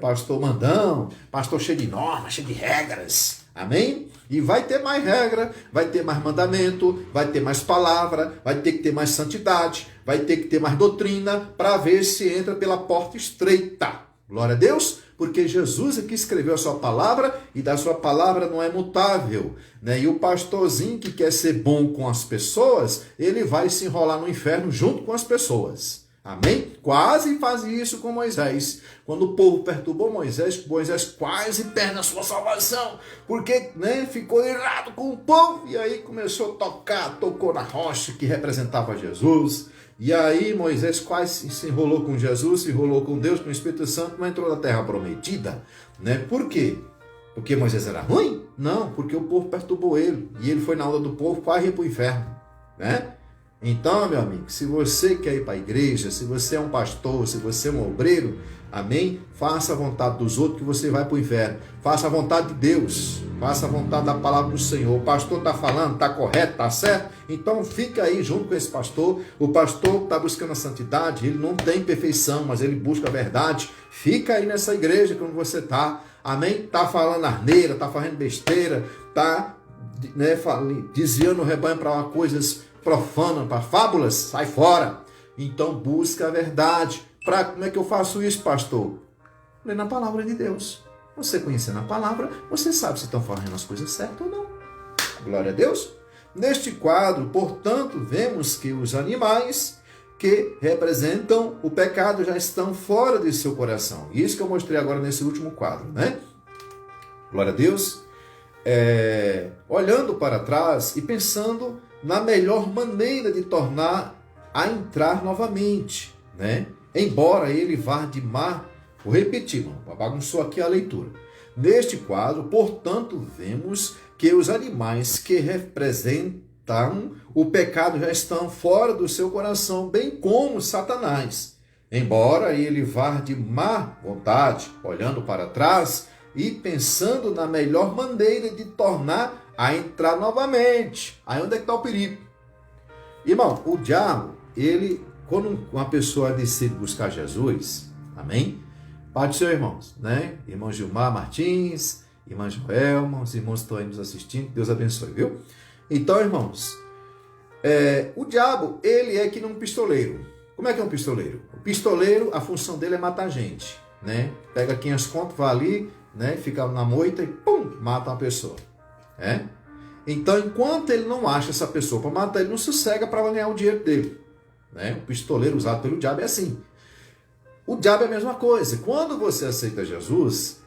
Pastor mandão, pastor cheio de normas, cheio de regras, amém? E vai ter mais regra, vai ter mais mandamento, vai ter mais palavra, vai ter que ter mais santidade, vai ter que ter mais doutrina, para ver se entra pela porta estreita. Glória a Deus, porque Jesus é que escreveu a sua palavra e da sua palavra não é mutável, né? E o pastorzinho que quer ser bom com as pessoas, ele vai se enrolar no inferno junto com as pessoas. Amém? Quase faz isso com Moisés. Quando o povo perturbou Moisés, Moisés quase perde a sua salvação, porque, né, ficou irado com o povo, e aí começou a tocar, tocou na rocha que representava Jesus. E aí Moisés quase se enrolou com Jesus, se enrolou com Deus, com o Espírito Santo, mas entrou na terra prometida, né? Por quê? Porque Moisés era ruim? Não, porque o povo perturbou ele, e ele foi na onda do povo, quase ia para o inferno, né? Então, meu amigo, se você quer ir para a igreja, se você é um pastor, se você é um obreiro, amém? Faça a vontade dos outros que você vai para o inferno. Faça a vontade de Deus, faça a vontade da palavra do Senhor. O pastor está falando, está correto, está certo? Então fica aí junto com esse pastor. O pastor está buscando a santidade, ele não tem perfeição, mas ele busca a verdade. Fica aí nessa igreja como você está, amém? Está falando asneira, está fazendo besteira, está, né, desviando o rebanho para coisas profanas, para fábulas, sai fora. Então busca a verdade. Como é que eu faço isso, pastor? Lendo a palavra de Deus. Você conhecendo a palavra, você sabe se estão fazendo as coisas certas ou não. Glória a Deus. Neste quadro, portanto, vemos que os animais que representam o pecado já estão fora de seu coração. Isso que eu mostrei agora nesse último quadro, né? Glória a Deus. Olhando para trás e pensando na melhor maneira de tornar a entrar novamente, né? Embora ele vá de mar, vou repetir, bagunçou aqui a leitura. Neste quadro, portanto, vemos que os animais que representam o pecado já estão fora do seu coração, bem como Satanás. Embora ele vá de má vontade, olhando para trás e pensando na melhor maneira de tornar a entrar novamente. Aí onde é que está o perigo? Irmão, o diabo, quando uma pessoa decide buscar Jesus, amém? Pai do Senhor, irmãos, né? Irmão Gilmar Martins, irmã Joelma, os irmãos estão aí nos assistindo, Deus abençoe, viu? Então, irmãos, o diabo, ele é que nem um pistoleiro. Como é que é um pistoleiro? O pistoleiro, a função dele é matar gente, né? Pega 500 contos, vai ali, né? Fica na moita e pum, mata uma pessoa. Então, enquanto ele não acha essa pessoa para matar, ele não sossega para ganhar o dinheiro dele, né? O pistoleiro usado pelo diabo é assim. O diabo é a mesma coisa. Quando você aceita Jesus,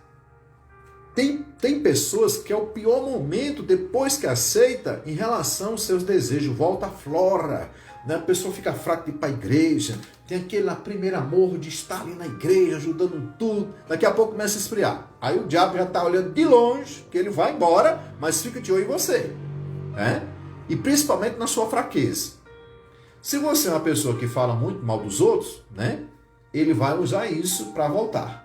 tem pessoas que é o pior momento depois que aceita em relação aos seus desejos, volta à flora, né? A pessoa fica fraca de ir para a igreja, tem aquele primeiro amor de estar ali na igreja, ajudando tudo, daqui a pouco começa a esfriar. Aí o diabo já está olhando de longe, que ele vai embora, mas fica de olho em você, né? E principalmente na sua fraqueza. Se você é uma pessoa que fala muito mal dos outros, né? Ele vai usar isso para voltar.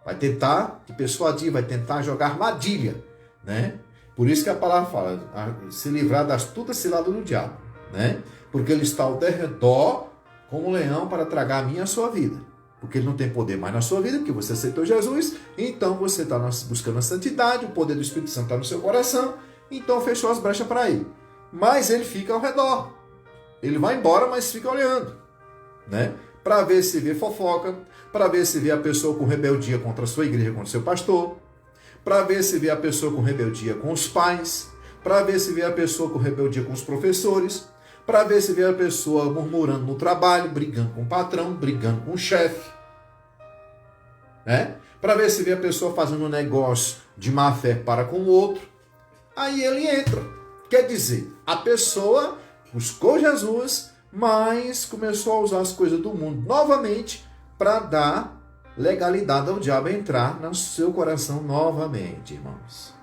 Vai tentar te persuadir, vai tentar jogar armadilha, né? Por isso que a palavra fala, se livrar da astuta cilada do diabo, né? Porque ele está ao derredor como um leão para tragar a minha e a sua vida. Porque ele não tem poder mais na sua vida, porque você aceitou Jesus, então você está buscando a santidade, o poder do Espírito Santo está no seu coração, então fechou as brechas para ele. Mas ele fica ao redor, Ele vai embora, mas fica olhando, né? Para ver se vê fofoca, para ver se vê a pessoa com rebeldia contra a sua igreja, contra o seu pastor, para ver se vê a pessoa com rebeldia com os pais, para ver se vê a pessoa com rebeldia com os professores, para ver se vê a pessoa murmurando no trabalho, brigando com o patrão, brigando com o chefe, né? Para ver se vê a pessoa fazendo um negócio de má fé para com o outro. Aí ele entra. Quer dizer, a pessoa buscou Jesus, mas começou a usar as coisas do mundo novamente para dar legalidade ao diabo entrar no seu coração novamente, irmãos.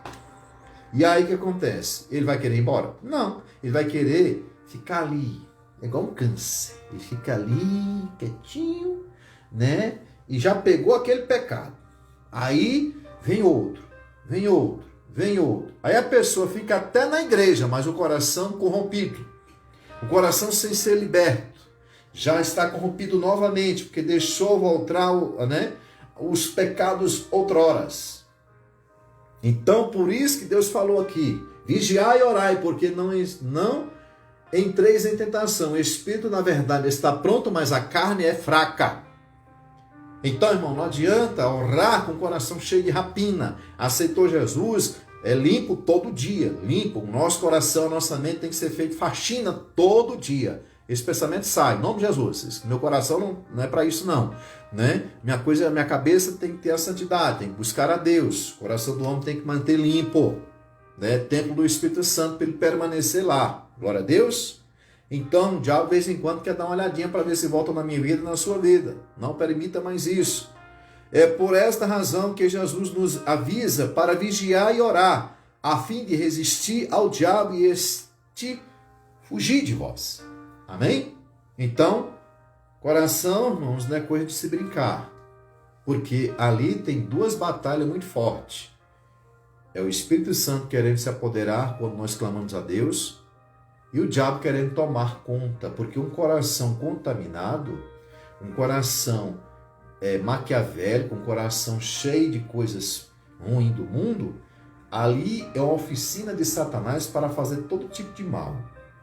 E aí o que acontece? Ele vai querer ir embora? Não. Ele vai querer ficar ali. É igual um câncer. Ele fica ali, quietinho, né? E já pegou aquele pecado. Aí vem outro, vem outro, vem outro. Aí a pessoa fica até na igreja, mas o coração corrompido. O coração sem ser liberto. Já está corrompido novamente, porque deixou voltar, né, os pecados outroras. Então, por isso que Deus falou aqui, vigiai e orai, porque não entreis em tentação. O espírito, na verdade, está pronto, mas a carne é fraca. Então, irmão, não adianta orar com o coração cheio de rapina. Aceitou Jesus, é limpo todo dia, limpo. O nosso coração, a nossa mente tem que ser feito faxina todo dia. Esse pensamento sai, em nome de Jesus. Meu coração não é para isso não, né? Minha cabeça tem que ter a santidade, tem que buscar a Deus. O coração do homem tem que manter limpo, né? Templo do Espírito Santo para ele permanecer lá. Glória a Deus. Então, o diabo de vez em quando quer dar uma olhadinha para ver se volta na minha vida e na sua vida. Não permita mais isso. É por esta razão que Jesus nos avisa para vigiar e orar, a fim de resistir ao diabo e este fugir de vós. Amém? Então, coração, irmãos, não é coisa de se brincar. Porque ali tem duas batalhas muito fortes. É o Espírito Santo querendo se apoderar quando nós clamamos a Deus, e o diabo querendo tomar conta, porque um coração contaminado, um coração maquiavélico, um coração cheio de coisas ruins do mundo, ali é uma oficina de Satanás para fazer todo tipo de mal,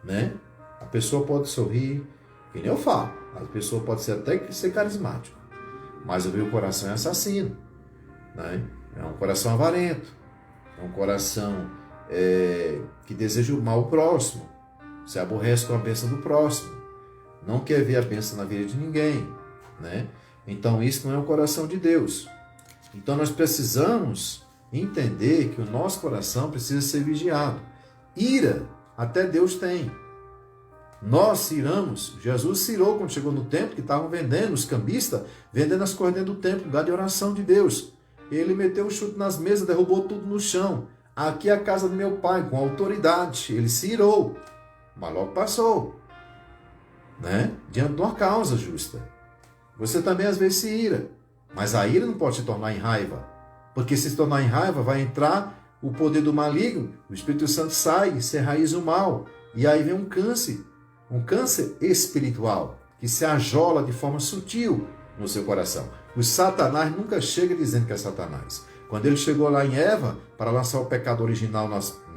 né? A pessoa pode sorrir, que nem eu falo, a pessoa pode ser carismático, mas o meu coração é assassino, né? É um coração avarento, é um coração que deseja o mal ao próximo, se aborrece com a bênção do próximo, não quer ver a bênção na vida de ninguém, né? Então isso não é o coração de Deus. Então nós precisamos entender que o nosso coração precisa ser vigiado. Ira, até Deus tem. Nós ciramos, Jesus cirou quando chegou no templo, que estavam vendendo, os cambistas, vendendo as coisas dentro do templo, lugar de oração de Deus. Ele meteu o chute nas mesas, derrubou tudo no chão. Aqui é a casa do meu pai, com autoridade. Ele cirou. Mas logo passou, né? Diante de uma causa justa. Você também às vezes se ira, mas a ira não pode se tornar em raiva, porque se tornar em raiva vai entrar o poder do maligno, o Espírito Santo sai, se enraiza o mal, e aí vem um câncer espiritual, que se ajola de forma sutil no seu coração. O Satanás nunca chega dizendo que é Satanás. Quando ele chegou lá em Eva, para lançar o pecado original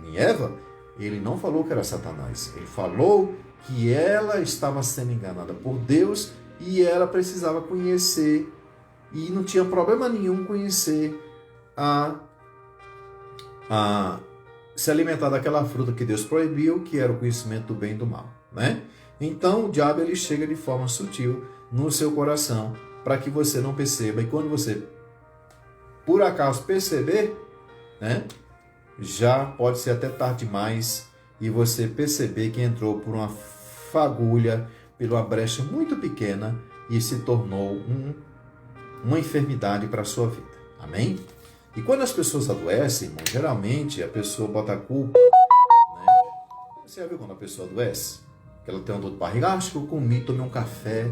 em Eva, ele não falou que era Satanás. Ele falou que ela estava sendo enganada por Deus e ela precisava conhecer, e não tinha problema nenhum conhecer se alimentar daquela fruta que Deus proibiu, que era o conhecimento do bem e do mal, né? Então o diabo ele chega de forma sutil no seu coração para que você não perceba, e quando você por acaso perceber, né, já pode ser até tarde demais e você perceber que entrou por uma fagulha, por uma brecha muito pequena e se tornou uma enfermidade para a sua vida. Amém? E quando as pessoas adoecem, irmão, geralmente a pessoa bota a culpa, né? Você já viu quando a pessoa adoece? Que ela tem uma dor de barriga, acho que eu tomei um café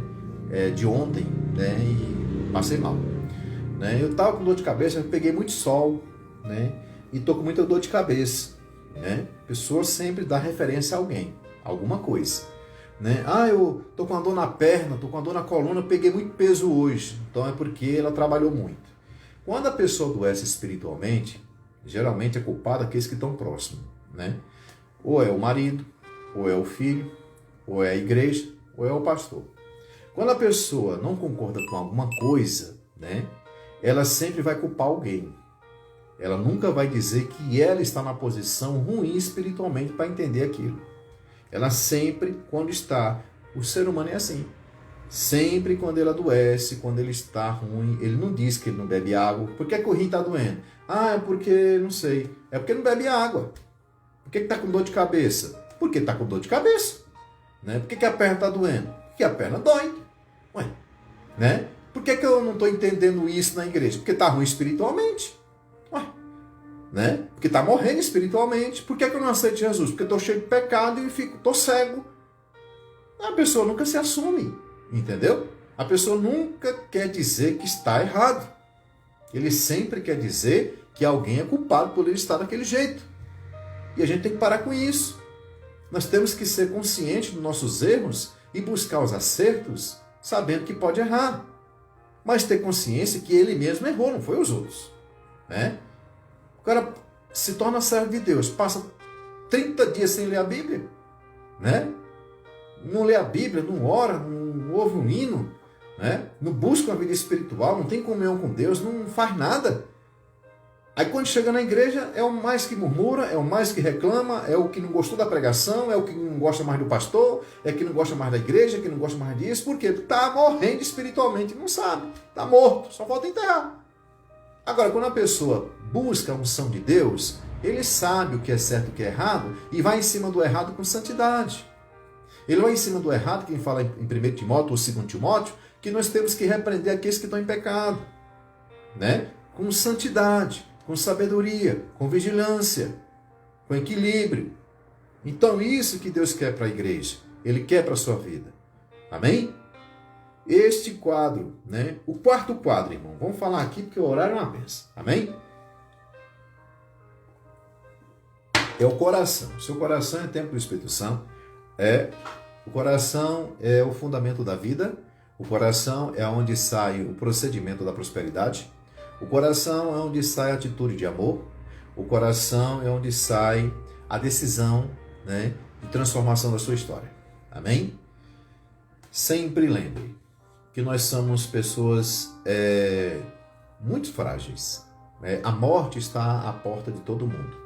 de ontem, né, e passei mal. Né? Eu estava com dor de cabeça, peguei muito sol, né? E estou com muita dor de cabeça, né? A pessoa sempre dá referência a alguém, alguma coisa, né? Eu estou com uma dor na perna, estou com uma dor na coluna, peguei muito peso hoje, então é porque ela trabalhou muito. Quando a pessoa adoece espiritualmente, geralmente é culpado aqueles que estão próximos, né? Ou é o marido, ou é o filho, ou é a igreja, ou é o pastor. Quando a pessoa não concorda com alguma coisa, né, ela sempre vai culpar alguém. Ela nunca vai dizer que ela está na posição ruim espiritualmente para entender aquilo. Ela sempre, quando está... O ser humano é assim. Sempre quando ele adoece, quando ele está ruim, ele não diz que ele não bebe água. Por que o rim está doendo? Ah, é porque, não sei, é porque não bebe água. Por que está com dor de cabeça? Porque está com dor de cabeça. Né? Por que a perna está doendo? Porque a perna dói. Ué, né? Por que eu não estou entendendo isso na igreja? Porque está ruim espiritualmente. Ué, né? Porque está morrendo espiritualmente. Por que eu não aceito Jesus? Porque estou cheio de pecado e estou cego. A pessoa nunca se assume, entendeu? A pessoa nunca quer dizer que está errado. Ele sempre quer dizer que alguém é culpado por ele estar daquele jeito. E a gente tem que parar com isso. Nós temos que ser conscientes dos nossos erros e buscar os acertos, sabendo que pode errar. Mas ter consciência que ele mesmo errou, não foi os outros. Né? O cara se torna servo de Deus, passa 30 dias sem ler a Bíblia, né? Não lê a Bíblia, não ora, não ouve um hino, né? Não busca uma vida espiritual, não tem comunhão com Deus, não faz nada. Aí quando chega na igreja, é o mais que murmura, é o mais que reclama, é o que não gostou da pregação, é o que não gosta mais do pastor, é o que não gosta mais da igreja, que não gosta mais disso, porque está morrendo espiritualmente, não sabe, está morto, só falta enterrar. Agora, quando a pessoa busca a unção de Deus, ele sabe o que é certo e o que é errado e vai em cima do errado com santidade. Ele vai em cima do errado, quem fala em 1 Timóteo ou 2 Timóteo, que nós temos que repreender aqueles que estão em pecado, né? Com santidade, com sabedoria, com vigilância, com equilíbrio. Então isso que Deus quer para a igreja, Ele quer para a sua vida. Amém? Este quadro, né? O quarto quadro, irmão, vamos falar aqui porque o horário é uma benção. Amém? É o coração. Seu coração é templo do Espírito Santo. O coração é o fundamento da vida. O coração é onde sai o procedimento da prosperidade. O coração é onde sai a atitude de amor. O coração é onde sai a decisão, né, de transformação da sua história. Amém? Sempre lembre que nós somos pessoas muito frágeis. A morte está à porta de todo mundo.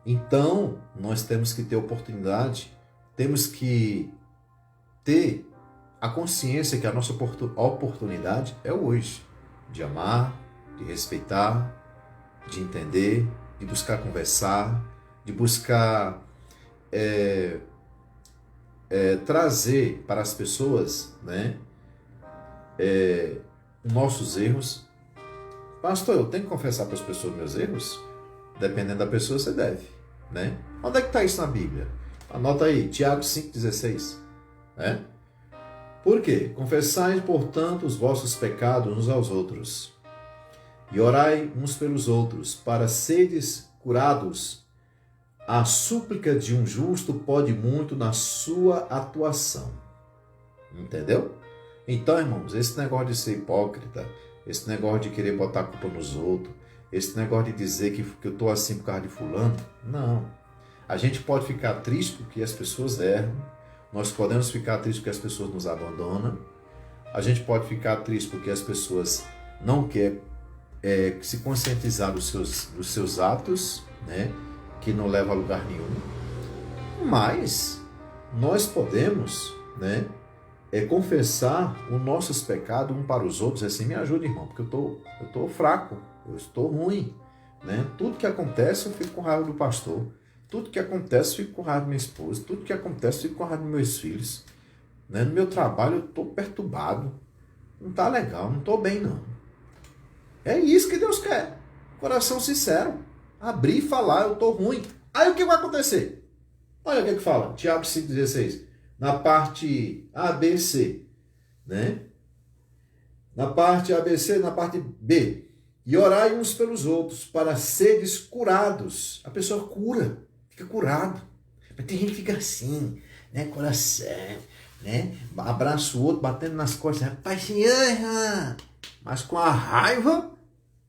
Então, nós temos que ter oportunidade, temos que ter a consciência que a nossa oportunidade é hoje, de amar, de respeitar, de entender, de buscar conversar, de buscar trazer para as pessoas, né, nossos erros. Pastor, eu tenho que confessar para as pessoas meus erros? Dependendo da pessoa, você deve, né? Onde é que está isso na Bíblia? Anota aí, Tiago 5,16. Né? Por quê? Confessai, portanto, os vossos pecados uns aos outros, e orai uns pelos outros, para seres curados. A súplica de um justo pode muito na sua atuação. Entendeu? Então, irmãos, esse negócio de ser hipócrita, esse negócio de querer botar a culpa nos outros, esse negócio de dizer que eu estou assim por causa de fulano, não. A gente pode ficar triste porque as pessoas erram, nós podemos ficar tristes porque as pessoas nos abandonam, a gente pode ficar triste porque as pessoas não querem se conscientizar dos seus atos, né, que não levam a lugar nenhum, mas nós podemos, né, confessar os nossos pecados um para os outros. Assim, me ajuda, irmão, porque eu estou fraco, eu estou ruim, né? Tudo que acontece eu fico com raiva do pastor, tudo que acontece eu fico com raiva da minha esposa, tudo que acontece eu fico com raiva dos meus filhos, né? No meu trabalho eu estou perturbado, não está legal, não estou bem não. É isso que Deus quer, coração sincero, abrir e falar, eu estou ruim. Aí o que vai acontecer? Olha o que fala, Tiago 5,16, na parte A, B, C, né? Na parte A, B, C, na parte B. E orai uns pelos outros, para seres curados. A pessoa cura, fica curado. Mas tem gente que fica assim, né? Coração, né? Abraça o outro, batendo nas costas. Rapaz, senhor, mas com a raiva,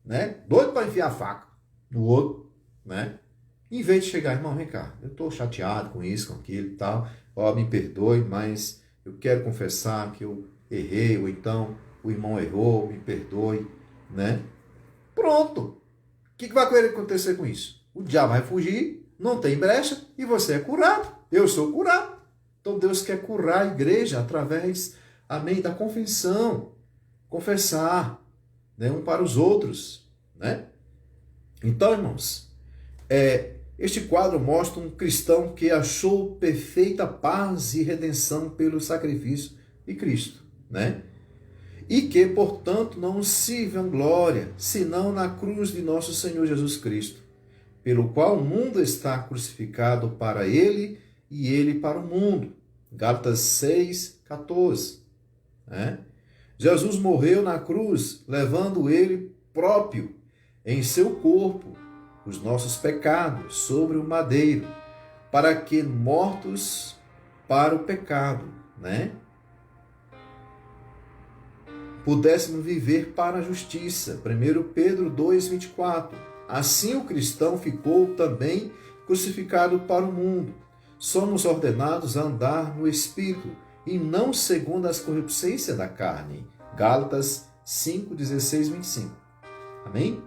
né? Doido para enfiar a faca no outro, né? Em vez de chegar, irmão, vem cá, eu estou chateado com isso, com aquilo e tal. ó, me perdoe, mas eu quero confessar que eu errei, ou então o irmão errou, me perdoe, né? Pronto. O que vai acontecer com isso? O diabo vai fugir, não tem brecha e você é curado. Eu sou curado. Então Deus quer curar a igreja através, amém, da confissão. Confessar, né, um para os outros, né? Então, irmãos, este quadro mostra um cristão que achou perfeita paz e redenção pelo sacrifício de Cristo, né? E que, portanto, não se vangloria, senão na cruz de nosso Senhor Jesus Cristo, pelo qual o mundo está crucificado para ele e ele para o mundo. Gálatas 6:14. Né? Jesus morreu na cruz, levando ele próprio em seu corpo os nossos pecados sobre o madeiro, para que mortos para o pecado, né, pudéssemos viver para a justiça. 1 Pedro 2:24. Assim o cristão ficou também crucificado para o mundo. Somos ordenados a andar no Espírito e não segundo as concupiscências da carne. Gálatas 5:16-25. Amém?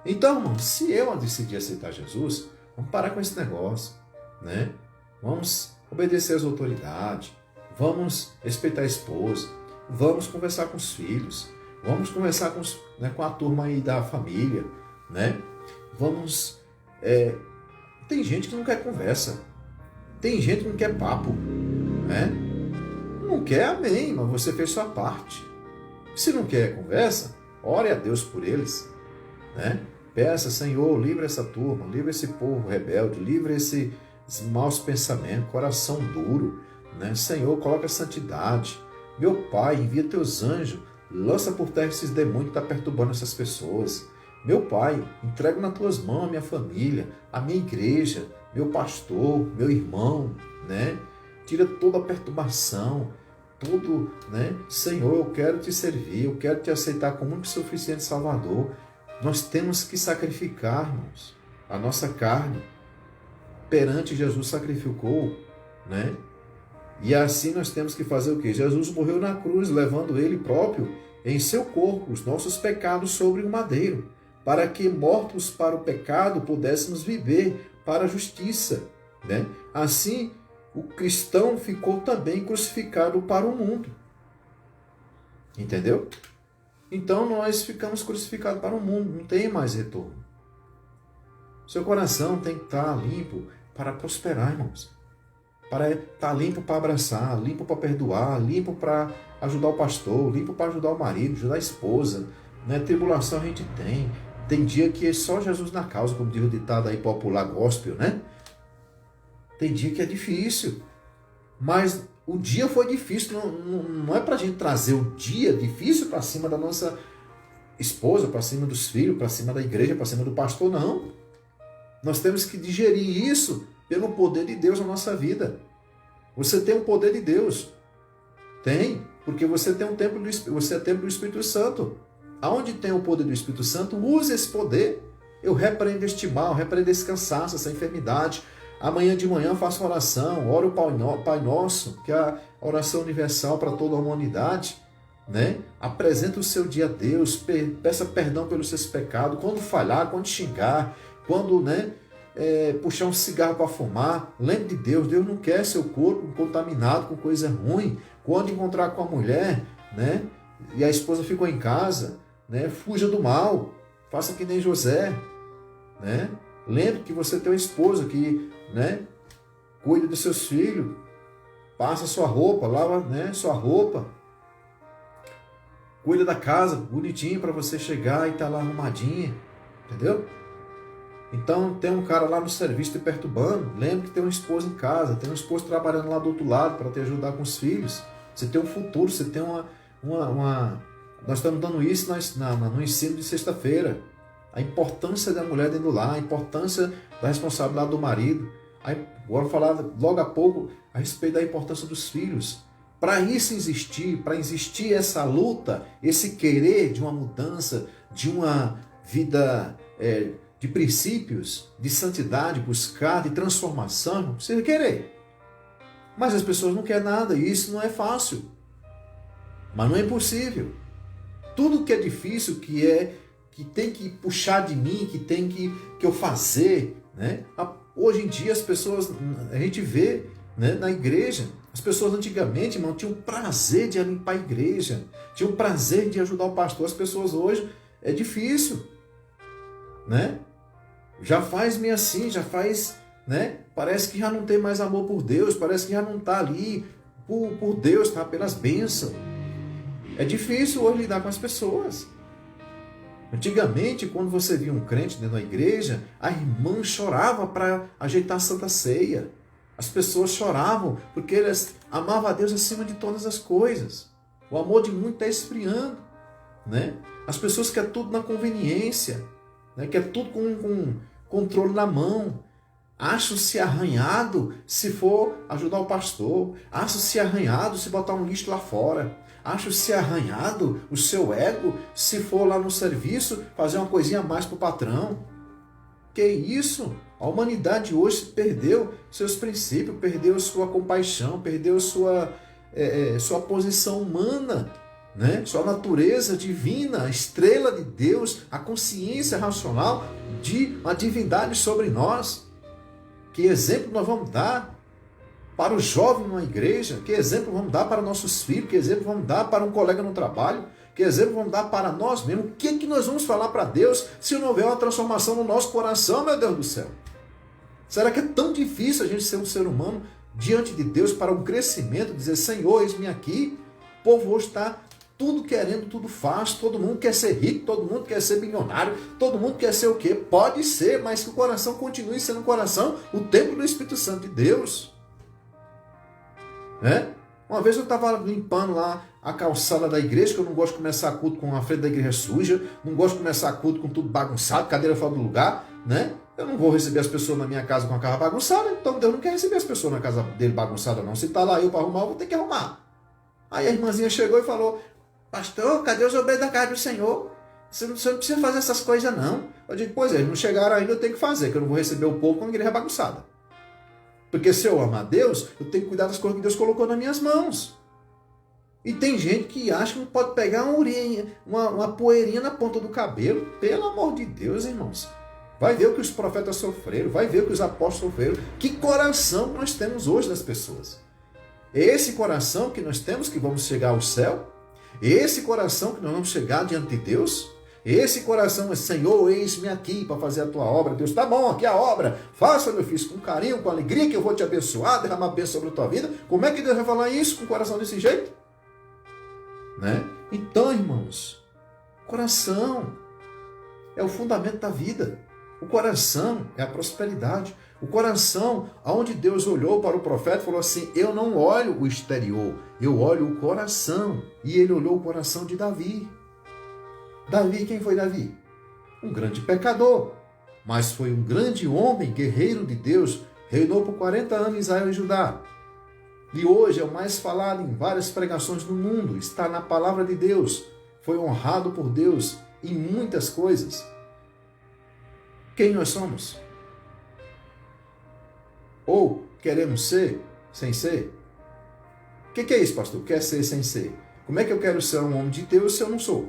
Então, irmão, se eu decidir aceitar Jesus, vamos parar com esse negócio, né? Vamos obedecer às autoridades, vamos respeitar a esposa, vamos conversar com os filhos, vamos conversar com a turma aí da família, né? Vamos... tem gente que não quer conversa, tem gente que não quer papo, né? Não quer, amém, mas você fez sua parte. Se não quer conversa, ore a Deus por eles, né? Peça, Senhor, livra essa turma, livra esse povo rebelde, livra esses maus pensamentos, coração duro, né? Senhor, coloca santidade. Meu Pai, envia teus anjos, lança por terra esses demônios que estão perturbando essas pessoas. Meu Pai, entrego nas tuas mãos a minha família, a minha igreja, meu pastor, meu irmão, né? Tira toda a perturbação, tudo, né? Senhor, eu quero te servir, eu quero te aceitar como único e suficiente Salvador. Nós temos que sacrificar, irmãos, a nossa carne. Perante Jesus sacrificou, né? E assim nós temos que fazer o quê? Jesus morreu na cruz, levando ele próprio em seu corpo os nossos pecados sobre o madeiro, para que, mortos para o pecado, pudéssemos viver para a justiça, né? Assim, o cristão ficou também crucificado para o mundo. Entendeu? Então nós ficamos crucificados para o mundo, não tem mais retorno. Seu coração tem que estar limpo para prosperar, irmãos. Para estar limpo para abraçar, limpo para perdoar, limpo para ajudar o pastor, limpo para ajudar o marido, ajudar a esposa. Né? Tribulação a gente tem. Tem dia que é só Jesus na causa, como diz o ditado aí popular gospel, né? Tem dia que é difícil. Mas o dia foi difícil, não é para a gente trazer o dia difícil para cima da nossa esposa, para cima dos filhos, para cima da igreja, para cima do pastor, não. Nós temos que digerir isso pelo poder de Deus na nossa vida. Você tem o poder de Deus. Tem, porque você tem você é templo do Espírito Santo. Aonde tem o poder do Espírito Santo, use esse poder. Eu repreendo este mal, repreendo esse cansaço, essa enfermidade. Amanhã de manhã faço oração, oro o Pai Nosso, que é a oração universal para toda a humanidade, né? Apresenta o seu dia a Deus, peça perdão pelos seus pecados, quando falhar, quando xingar, quando, né, puxar um cigarro para fumar, lembre de Deus, Deus não quer seu corpo contaminado com coisa ruim. Quando encontrar com a mulher, né, e a esposa ficou em casa, né, fuja do mal, faça que nem José, né? Lembre que você tem uma esposa que, né, cuida dos seus filhos, passa sua roupa, lava, né, sua roupa, cuida da casa, bonitinho para você chegar e estar lá arrumadinha, entendeu? Então tem um cara lá no serviço te perturbando, lembre que tem uma esposa em casa, tem um esposo trabalhando lá do outro lado para te ajudar com os filhos. Você tem um futuro, você tem Nós estamos dando isso no ensino de sexta-feira. A importância da mulher dentro do lar, a importância da responsabilidade do marido. Agora falar logo a pouco a respeito da importância dos filhos. Para isso existir, para existir essa luta, esse querer de uma mudança, de uma vida de princípios, de santidade, buscar, de transformação, precisa querer. Mas as pessoas não querem nada, e isso não é fácil. Mas não é impossível. Tudo que é difícil, que tem que puxar de mim, que tem que eu fazer, né? Hoje em dia as pessoas, a gente vê, né, na igreja, as pessoas antigamente, irmão, tinham prazer de limpar a igreja, tinham prazer de ajudar o pastor. As pessoas hoje é difícil, né? Já faz meio assim, já faz, né? Parece que já não tem mais amor por Deus, parece que já não está ali por Deus, está apenas bênção. É difícil hoje lidar com as pessoas. Antigamente, quando você via um crente dentro da igreja, a irmã chorava para ajeitar a Santa Ceia. As pessoas choravam porque elas amavam a Deus acima de todas as coisas. O amor de muito está esfriando, né? As pessoas querem tudo na conveniência, né? Querem tudo com controle na mão. Acham-se arranhado se for ajudar o pastor. Acham-se arranhado se botar um lixo lá fora. Acham-se arranhado o seu ego se for lá no serviço fazer uma coisinha a mais para o patrão. Que isso? A humanidade hoje perdeu seus princípios, perdeu sua compaixão, perdeu sua posição humana, né? Sua natureza divina, a estrela de Deus, a consciência racional de uma divindade sobre nós. Que exemplo nós vamos dar para o jovem numa igreja? Que exemplo vamos dar para nossos filhos? Que exemplo vamos dar para um colega no trabalho? Que exemplo vamos dar para nós mesmos? O que é que nós vamos falar para Deus se não houver uma transformação no nosso coração, meu Deus do céu? Será que é tão difícil a gente ser um ser humano diante de Deus para um crescimento, dizer, Senhor, eis-me aqui? O povo hoje está tudo querendo, tudo faz, todo mundo quer ser rico, todo mundo quer ser bilionário, todo mundo quer ser o quê? Pode ser, mas que o coração continue sendo o coração, o templo do Espírito Santo de Deus. Né? Uma vez eu estava limpando lá a calçada da igreja, que eu não gosto de começar culto com a frente da igreja suja, não gosto de começar culto com tudo bagunçado, cadeira fora do lugar, né? Eu não vou receber as pessoas na minha casa com a casa bagunçada, então Deus não quer receber as pessoas na casa dele bagunçada não. Se está lá eu para arrumar, eu vou ter que arrumar. Aí a irmãzinha chegou e falou, pastor, cadê os obreiros da casa do Senhor? Você não precisa fazer essas coisas não. Eu digo, pois é, eles não chegaram ainda, eu tenho que fazer, que eu não vou receber o povo com a igreja bagunçada. Porque se eu amar Deus, eu tenho que cuidar das coisas que Deus colocou nas minhas mãos. E tem gente que acha que não pode pegar uma poeirinha na ponta do cabelo. Pelo amor de Deus, irmãos. Vai ver o que os profetas sofreram, vai ver o que os apóstolos sofreram. Que coração nós temos hoje das pessoas. É esse coração que nós temos que vamos chegar ao céu? É esse coração que nós vamos chegar diante de Deus? É esse coração é, Senhor, eis-me aqui para fazer a tua obra. Deus, tá bom, aqui é a obra. Faça, meu filho, com carinho, com alegria, que eu vou te abençoar, derramar bênção sobre a tua vida. Como é que Deus vai falar isso com o coração desse jeito? Né? Então, irmãos, coração é o fundamento da vida. O coração é a prosperidade. O coração, aonde Deus olhou para o profeta e falou assim, eu não olho o exterior, eu olho o coração. E ele olhou o coração de Davi. Davi, quem foi Davi? Um grande pecador, mas foi um grande homem, guerreiro de Deus, reinou por 40 anos em Israel e Judá. E hoje é o mais falado em várias pregações do mundo, está na palavra de Deus, foi honrado por Deus em muitas coisas. Quem nós somos? Ou queremos ser sem ser? O que é isso, pastor? Quer ser sem ser? Como é que eu quero ser um homem de Deus se eu não sou?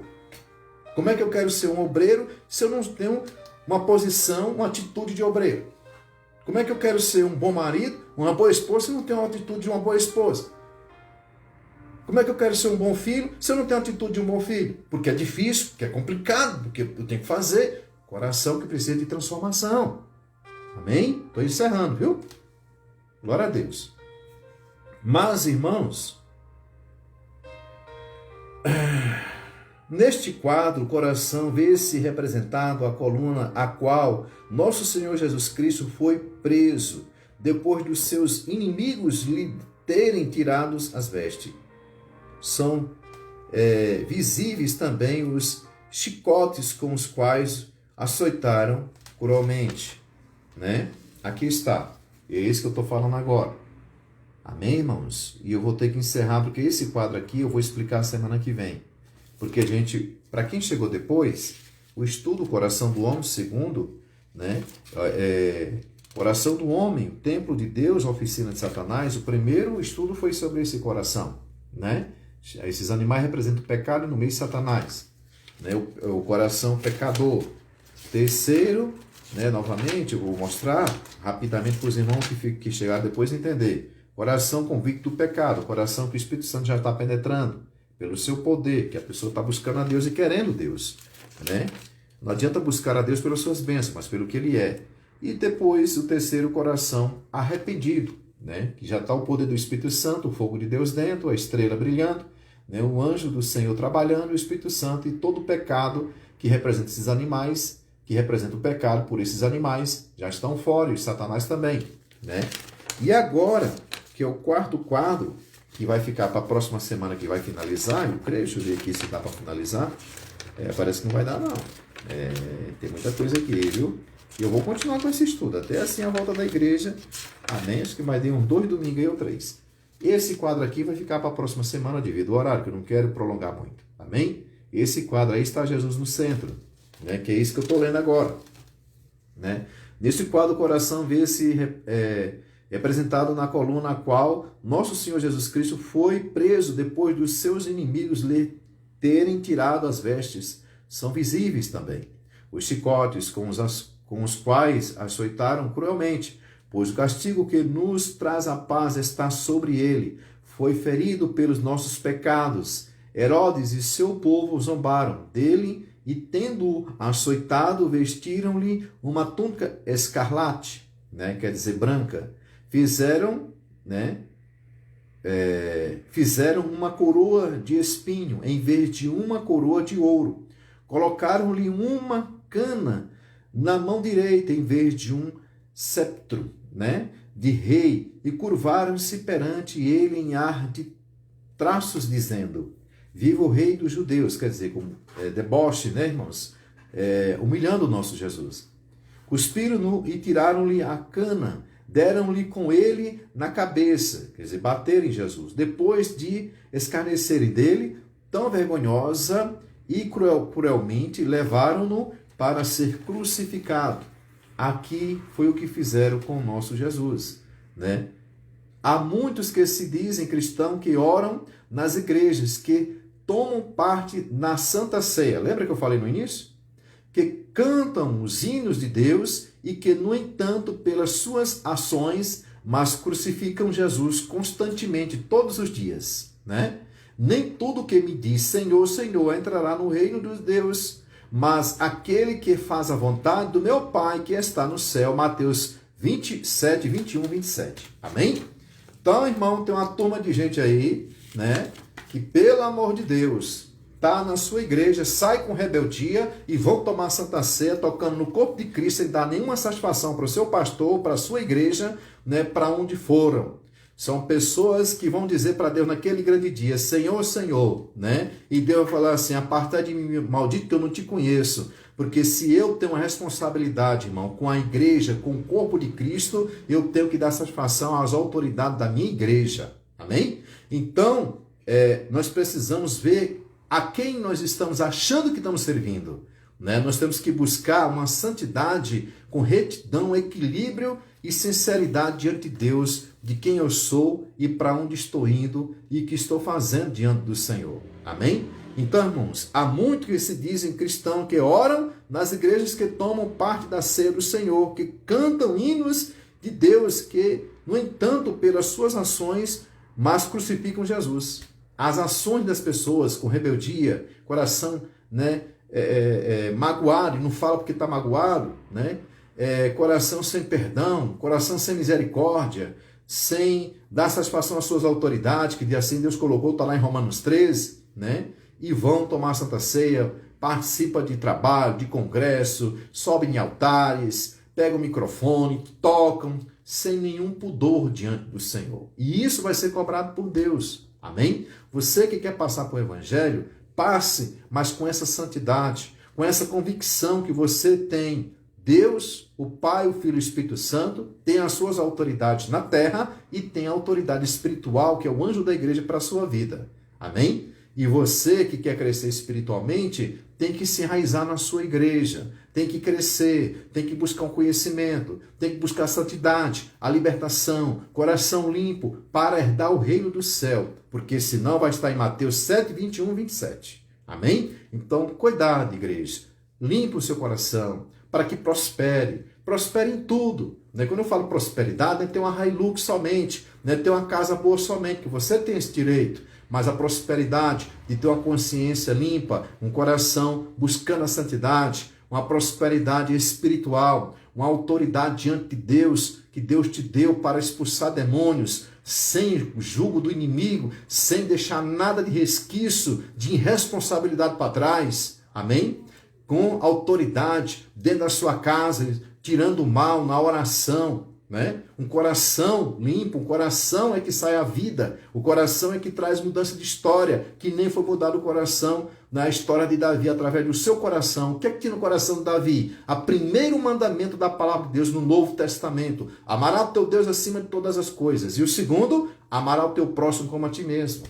Como é que eu quero ser um obreiro se eu não tenho uma posição, uma atitude de obreiro? Como é que eu quero ser um bom marido, uma boa esposa, se eu não tenho uma atitude de uma boa esposa? Como é que eu quero ser um bom filho se eu não tenho a atitude de um bom filho? Porque é difícil, porque é complicado, porque eu tenho que fazer. Coração que precisa de transformação. Amém? Estou encerrando, viu? Glória a Deus. Mas, irmãos, neste quadro, o coração vê-se representado a coluna a qual nosso Senhor Jesus Cristo foi preso, depois dos seus inimigos lhe terem tirado as vestes. São visíveis também os chicotes com os quais açoitaram cruelmente. Né? Aqui está. É isso que eu estou falando agora. Amém, irmãos? E eu vou ter que encerrar, porque esse quadro aqui eu vou explicar semana que vem. Porque a gente, para quem chegou depois, o estudo Coração do Homem segundo, né, Coração do homem, o templo de Deus, a oficina de Satanás. O primeiro estudo foi sobre esse coração, né? Esses animais representam o pecado no meio de Satanás, né? O coração pecador. Terceiro, né, novamente, eu vou mostrar rapidamente para os irmãos que chegaram depois a entender. Coração convicto do pecado, coração que o Espírito Santo já está penetrando pelo seu poder, que a pessoa está buscando a Deus e querendo Deus, né? Não adianta buscar a Deus pelas suas bênçãos, mas pelo que Ele é. E depois o terceiro, coração arrependido, né? Que já está o poder do Espírito Santo, o fogo de Deus dentro, a estrela brilhando, né? O anjo do Senhor trabalhando, o Espírito Santo e todo o pecado que representa esses animais, que representa o pecado por esses animais, já estão fora, e os Satanás também, né? E agora, que é o quarto quadro, que vai ficar para a próxima semana, que vai finalizar, eu creio, deixa eu ver aqui se dá para finalizar, parece que não vai dar não, tem muita coisa aqui, viu? E eu vou continuar com esse estudo, até assim a volta da igreja, amém? Acho que vai ter uns 2 domingos aí ou 3. Esse quadro aqui vai ficar para a próxima semana devido ao horário, que eu não quero prolongar muito, amém? Esse quadro aí está Jesus no centro, né? Que é isso que eu estou lendo agora, né? Nesse quadro o coração vê-se representado na coluna a qual nosso Senhor Jesus Cristo foi preso depois dos seus inimigos lhe terem tirado as vestes. São visíveis também os chicotes com os quais açoitaram cruelmente, pois o castigo que nos traz a paz está sobre ele. Foi ferido pelos nossos pecados. Herodes e seu povo zombaram dele e, tendo-o açoitado, vestiram-lhe uma túnica escarlate, né, quer dizer branca. Fizeram uma coroa de espinho em vez de uma coroa de ouro. Colocaram-lhe uma cana na mão direita em vez de um sceptro, né, de rei, e curvaram-se perante ele em ar de traços, dizendo: viva o rei dos judeus, quer dizer, como deboche, né, irmãos? Humilhando o nosso Jesus. Cuspiram-no e tiraram-lhe a cana, deram-lhe com ele na cabeça, quer dizer, bateram em Jesus. Depois de escarnecerem dele, tão vergonhosa e cruelmente, levaram-no para ser crucificado. Aqui foi o que fizeram com o nosso Jesus, né? Há muitos que se dizem cristãos que oram nas igrejas, que tomam parte na Santa Ceia. Lembra que eu falei no início? Que cantam os hinos de Deus e que, no entanto, pelas suas ações, mas crucificam Jesus constantemente, todos os dias, né? Nem tudo que me diz Senhor, Senhor entrará no reino dos Deus, mas aquele que faz a vontade do meu Pai que está no céu. Mateus 27, 21, 27. Amém? Então, irmão, tem uma turma de gente aí, né, que, pelo amor de Deus, está na sua igreja, sai com rebeldia e vão tomar a Santa Ceia tocando no corpo de Cristo sem dar nenhuma satisfação para o seu pastor, para a sua igreja, né, para onde foram. São pessoas que vão dizer para Deus naquele grande dia: Senhor, Senhor, né? E Deus vai falar assim: aparta de mim, maldito, que eu não te conheço. Porque se eu tenho uma responsabilidade, irmão, com a igreja, com o corpo de Cristo, eu tenho que dar satisfação às autoridades da minha igreja. Amém? Então, nós precisamos ver a quem nós estamos achando que estamos servindo, né? Nós temos que buscar uma santidade com retidão, equilíbrio e sinceridade diante de Deus, de quem eu sou e para onde estou indo e o que estou fazendo diante do Senhor. Amém? Então, irmãos, há muitos que se dizem cristãos, que oram nas igrejas, que tomam parte da ceia do Senhor, que cantam hinos de Deus, que, no entanto, pelas suas ações, mas crucificam Jesus. As ações das pessoas com rebeldia, coração, né, magoado, e não fala porque está magoado, né? Coração sem perdão, coração sem misericórdia, sem dar satisfação às suas autoridades, que assim Deus colocou, está lá em Romanos 13, né? E vão tomar a Santa Ceia, participam de trabalho, de congresso, sobem em altares, pegam o microfone, tocam, sem nenhum pudor diante do Senhor. E isso vai ser cobrado por Deus. Amém? Você que quer passar por Evangelho, passe, mas com essa santidade, com essa convicção que você tem. Deus, o Pai, o Filho e o Espírito Santo, tem as suas autoridades na terra e tem a autoridade espiritual, que é o anjo da igreja, para a sua vida. Amém? E você que quer crescer espiritualmente, tem que se enraizar na sua igreja, tem que crescer, tem que buscar um conhecimento, tem que buscar a santidade, a libertação, coração limpo, para herdar o reino do céu, porque senão vai estar em Mateus 7, 21, 27. Amém? Então, cuidado, igreja. Limpe o seu coração, para que prospere em tudo. Quando eu falo prosperidade, não é ter uma Hilux somente, não é ter uma casa boa somente, que você tem esse direito, mas a prosperidade de ter uma consciência limpa, um coração buscando a santidade, uma prosperidade espiritual, uma autoridade diante de Deus, que Deus te deu para expulsar demônios, sem jugo do inimigo, sem deixar nada de resquício, de irresponsabilidade para trás. Amém? Com autoridade dentro da sua casa, tirando o mal na oração, né? Um coração limpo, um coração é que sai a vida, o coração é que traz mudança de história, que nem foi mudado o coração na história de Davi, através do seu coração. O que é que tinha no coração de Davi? O primeiro mandamento da palavra de Deus no Novo Testamento: amará o teu Deus acima de todas as coisas. E o segundo, amará o teu próximo como a ti mesmo.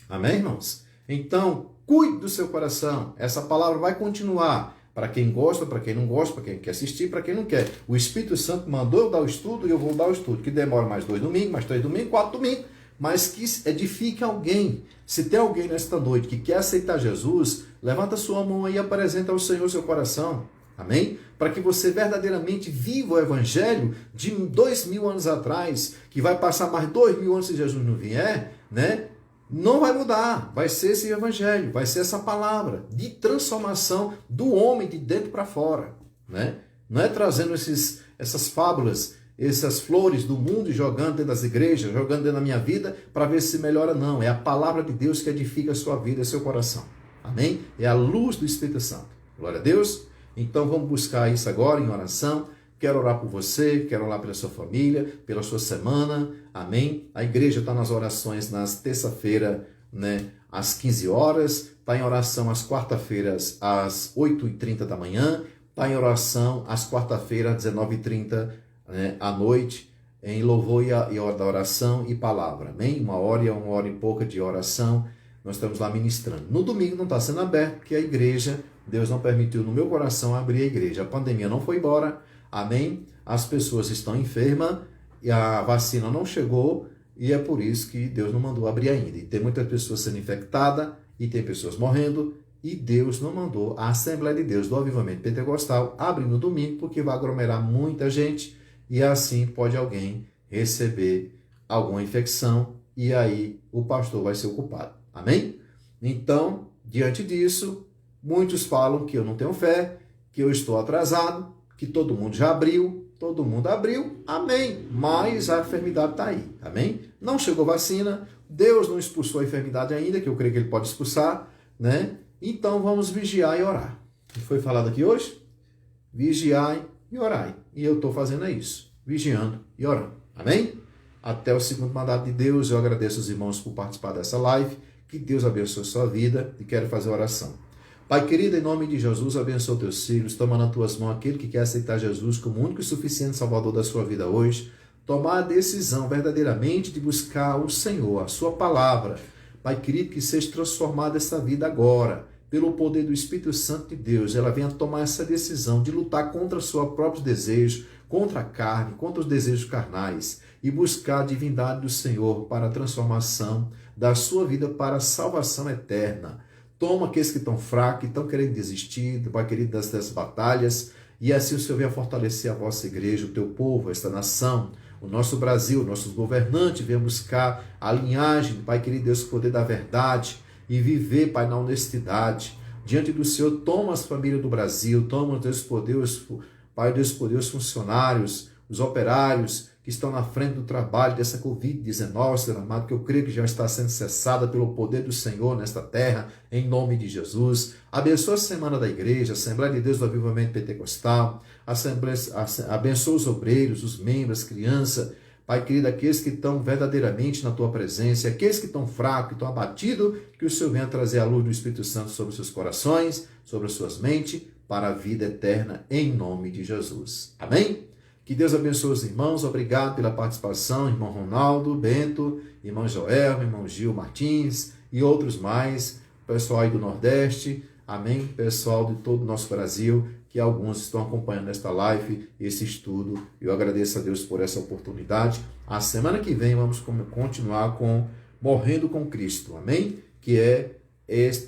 Amém, irmãos? Então, cuide do seu coração. Essa palavra vai continuar. Para quem gosta, para quem não gosta, para quem quer assistir, para quem não quer. O Espírito Santo mandou eu dar o estudo e eu vou dar o estudo, que demora mais 2 domingos, mais 3 domingos, 4 domingos, mas que edifique alguém. Se tem alguém nesta noite que quer aceitar Jesus, levanta sua mão aí e apresenta ao Senhor seu coração. Amém? Para que você verdadeiramente viva o Evangelho de 2000 anos atrás, que vai passar mais 2000 anos se Jesus não vier, né? Não vai mudar, vai ser esse evangelho, vai ser essa palavra de transformação do homem de dentro para fora, né? Não é trazendo essas fábulas, essas flores do mundo e jogando dentro das igrejas, jogando dentro da minha vida para ver se melhora, não. É a palavra de Deus que edifica a sua vida e seu coração. Amém? É a luz do Espírito Santo. Glória a Deus. Então vamos buscar isso agora em oração. Quero orar por você, quero orar pela sua família, pela sua semana, amém? A igreja está nas orações nas terça-feira, né, às 15 horas, está em oração às quarta-feiras, às 8h30 da manhã, está em oração às quarta-feiras, às 19h30, né, à noite, em louvor e hora da oração e palavra, amém? 1 hora e pouca de oração, nós estamos lá ministrando. No domingo não está sendo aberto, porque a igreja, Deus não permitiu no meu coração abrir a igreja, a pandemia não foi embora. Amém? As pessoas estão enfermas e a vacina não chegou e é por isso que Deus não mandou abrir ainda. E tem muitas pessoas sendo infectadas e tem pessoas morrendo e Deus não mandou a Assembleia de Deus do Avivamento Pentecostal abrir no domingo porque vai aglomerar muita gente e assim pode alguém receber alguma infecção e aí o pastor vai ser o culpado. Amém? Então, diante disso, muitos falam que eu não tenho fé, que eu estou atrasado, que todo mundo já abriu, todo mundo abriu, amém, mas a enfermidade está aí, amém? Não chegou vacina, Deus não expulsou a enfermidade ainda, que eu creio que Ele pode expulsar, né? Então vamos vigiar e orar. O que foi falado aqui hoje? Vigiai e orai, e eu estou fazendo isso, vigiando e orando, amém? Até o segundo mandato de Deus, eu agradeço os irmãos por participar dessa live, que Deus abençoe a sua vida e quero fazer oração. Pai querido, em nome de Jesus, abençoa teus filhos, toma nas tuas mãos aquele que quer aceitar Jesus como único e suficiente Salvador da sua vida hoje, tomar a decisão verdadeiramente de buscar o Senhor, a sua palavra. Pai querido, que seja transformada essa vida agora, pelo poder do Espírito Santo de Deus, ela venha tomar essa decisão de lutar contra os seus próprios desejos, contra a carne, contra os desejos carnais e buscar a divindade do Senhor para a transformação da sua vida para a salvação eterna. Toma aqueles que estão fracos, que estão querendo desistir, Pai querido, dessas batalhas, e assim o Senhor venha fortalecer a vossa igreja, o teu povo, esta nação, o nosso Brasil, nossos governantes, venha buscar a linhagem, Pai querido Deus, o poder da verdade, e viver, Pai, na honestidade. Diante do Senhor, toma as famílias do Brasil, toma, Deus, poder, Pai, Deus, poder, os funcionários, os operários, que estão na frente do trabalho dessa Covid-19, Senhor amado, que eu creio que já está sendo cessada pelo poder do Senhor nesta terra, em nome de Jesus. Abençoa a semana da igreja, a Assembleia de Deus do Avivamento Pentecostal, abençoa os obreiros, os membros, as crianças, Pai querido, aqueles que estão verdadeiramente na Tua presença, aqueles que estão fracos, que estão abatidos, que o Senhor venha trazer a luz do Espírito Santo sobre os seus corações, sobre as suas mentes, para a vida eterna, em nome de Jesus. Amém? Que Deus abençoe os irmãos, obrigado pela participação, irmão Ronaldo, Bento, irmão Joel, irmão Gil Martins, e outros mais, pessoal aí do Nordeste, amém? Pessoal de todo o nosso Brasil, que alguns estão acompanhando esta live, esse estudo. Eu agradeço a Deus por essa oportunidade. A semana que vem vamos continuar com Morrendo com Cristo, amém? Que é esse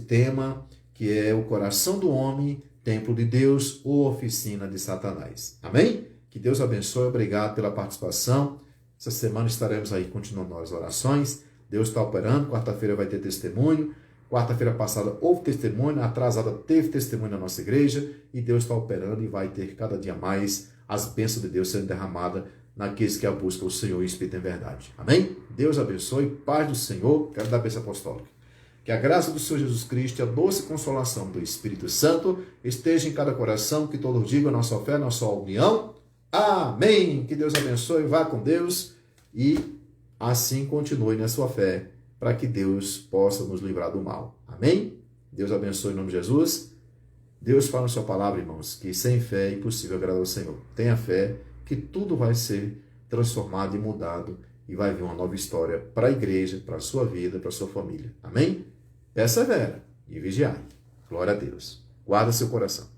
tema que é o coração do homem, templo de Deus ou oficina de Satanás. Amém? Que Deus abençoe, obrigado pela participação. Essa semana estaremos aí continuando as orações. Deus está operando, quarta-feira vai ter testemunho. Quarta-feira passada houve testemunho, atrasada teve testemunho na nossa igreja, e Deus está operando e vai ter cada dia mais as bênçãos de Deus sendo derramadas naqueles que a buscam o Senhor e o Espírito em verdade. Amém? Deus abençoe, paz do Senhor, quero dar a bênção apostólica. Que a graça do Senhor Jesus Cristo e a doce consolação do Espírito Santo esteja em cada coração, que todos digam a nossa fé, a nossa união. Amém! Que Deus abençoe, vá com Deus e assim continue na sua fé, para que Deus possa nos livrar do mal. Amém? Deus abençoe em nome de Jesus. Deus fala na sua palavra, irmãos, que sem fé é impossível agradar ao Senhor. Tenha fé que tudo vai ser transformado e mudado e vai vir uma nova história para a igreja, para a sua vida, para a sua família. Amém? Persevera e vigiai. Glória a Deus. Guarda seu coração.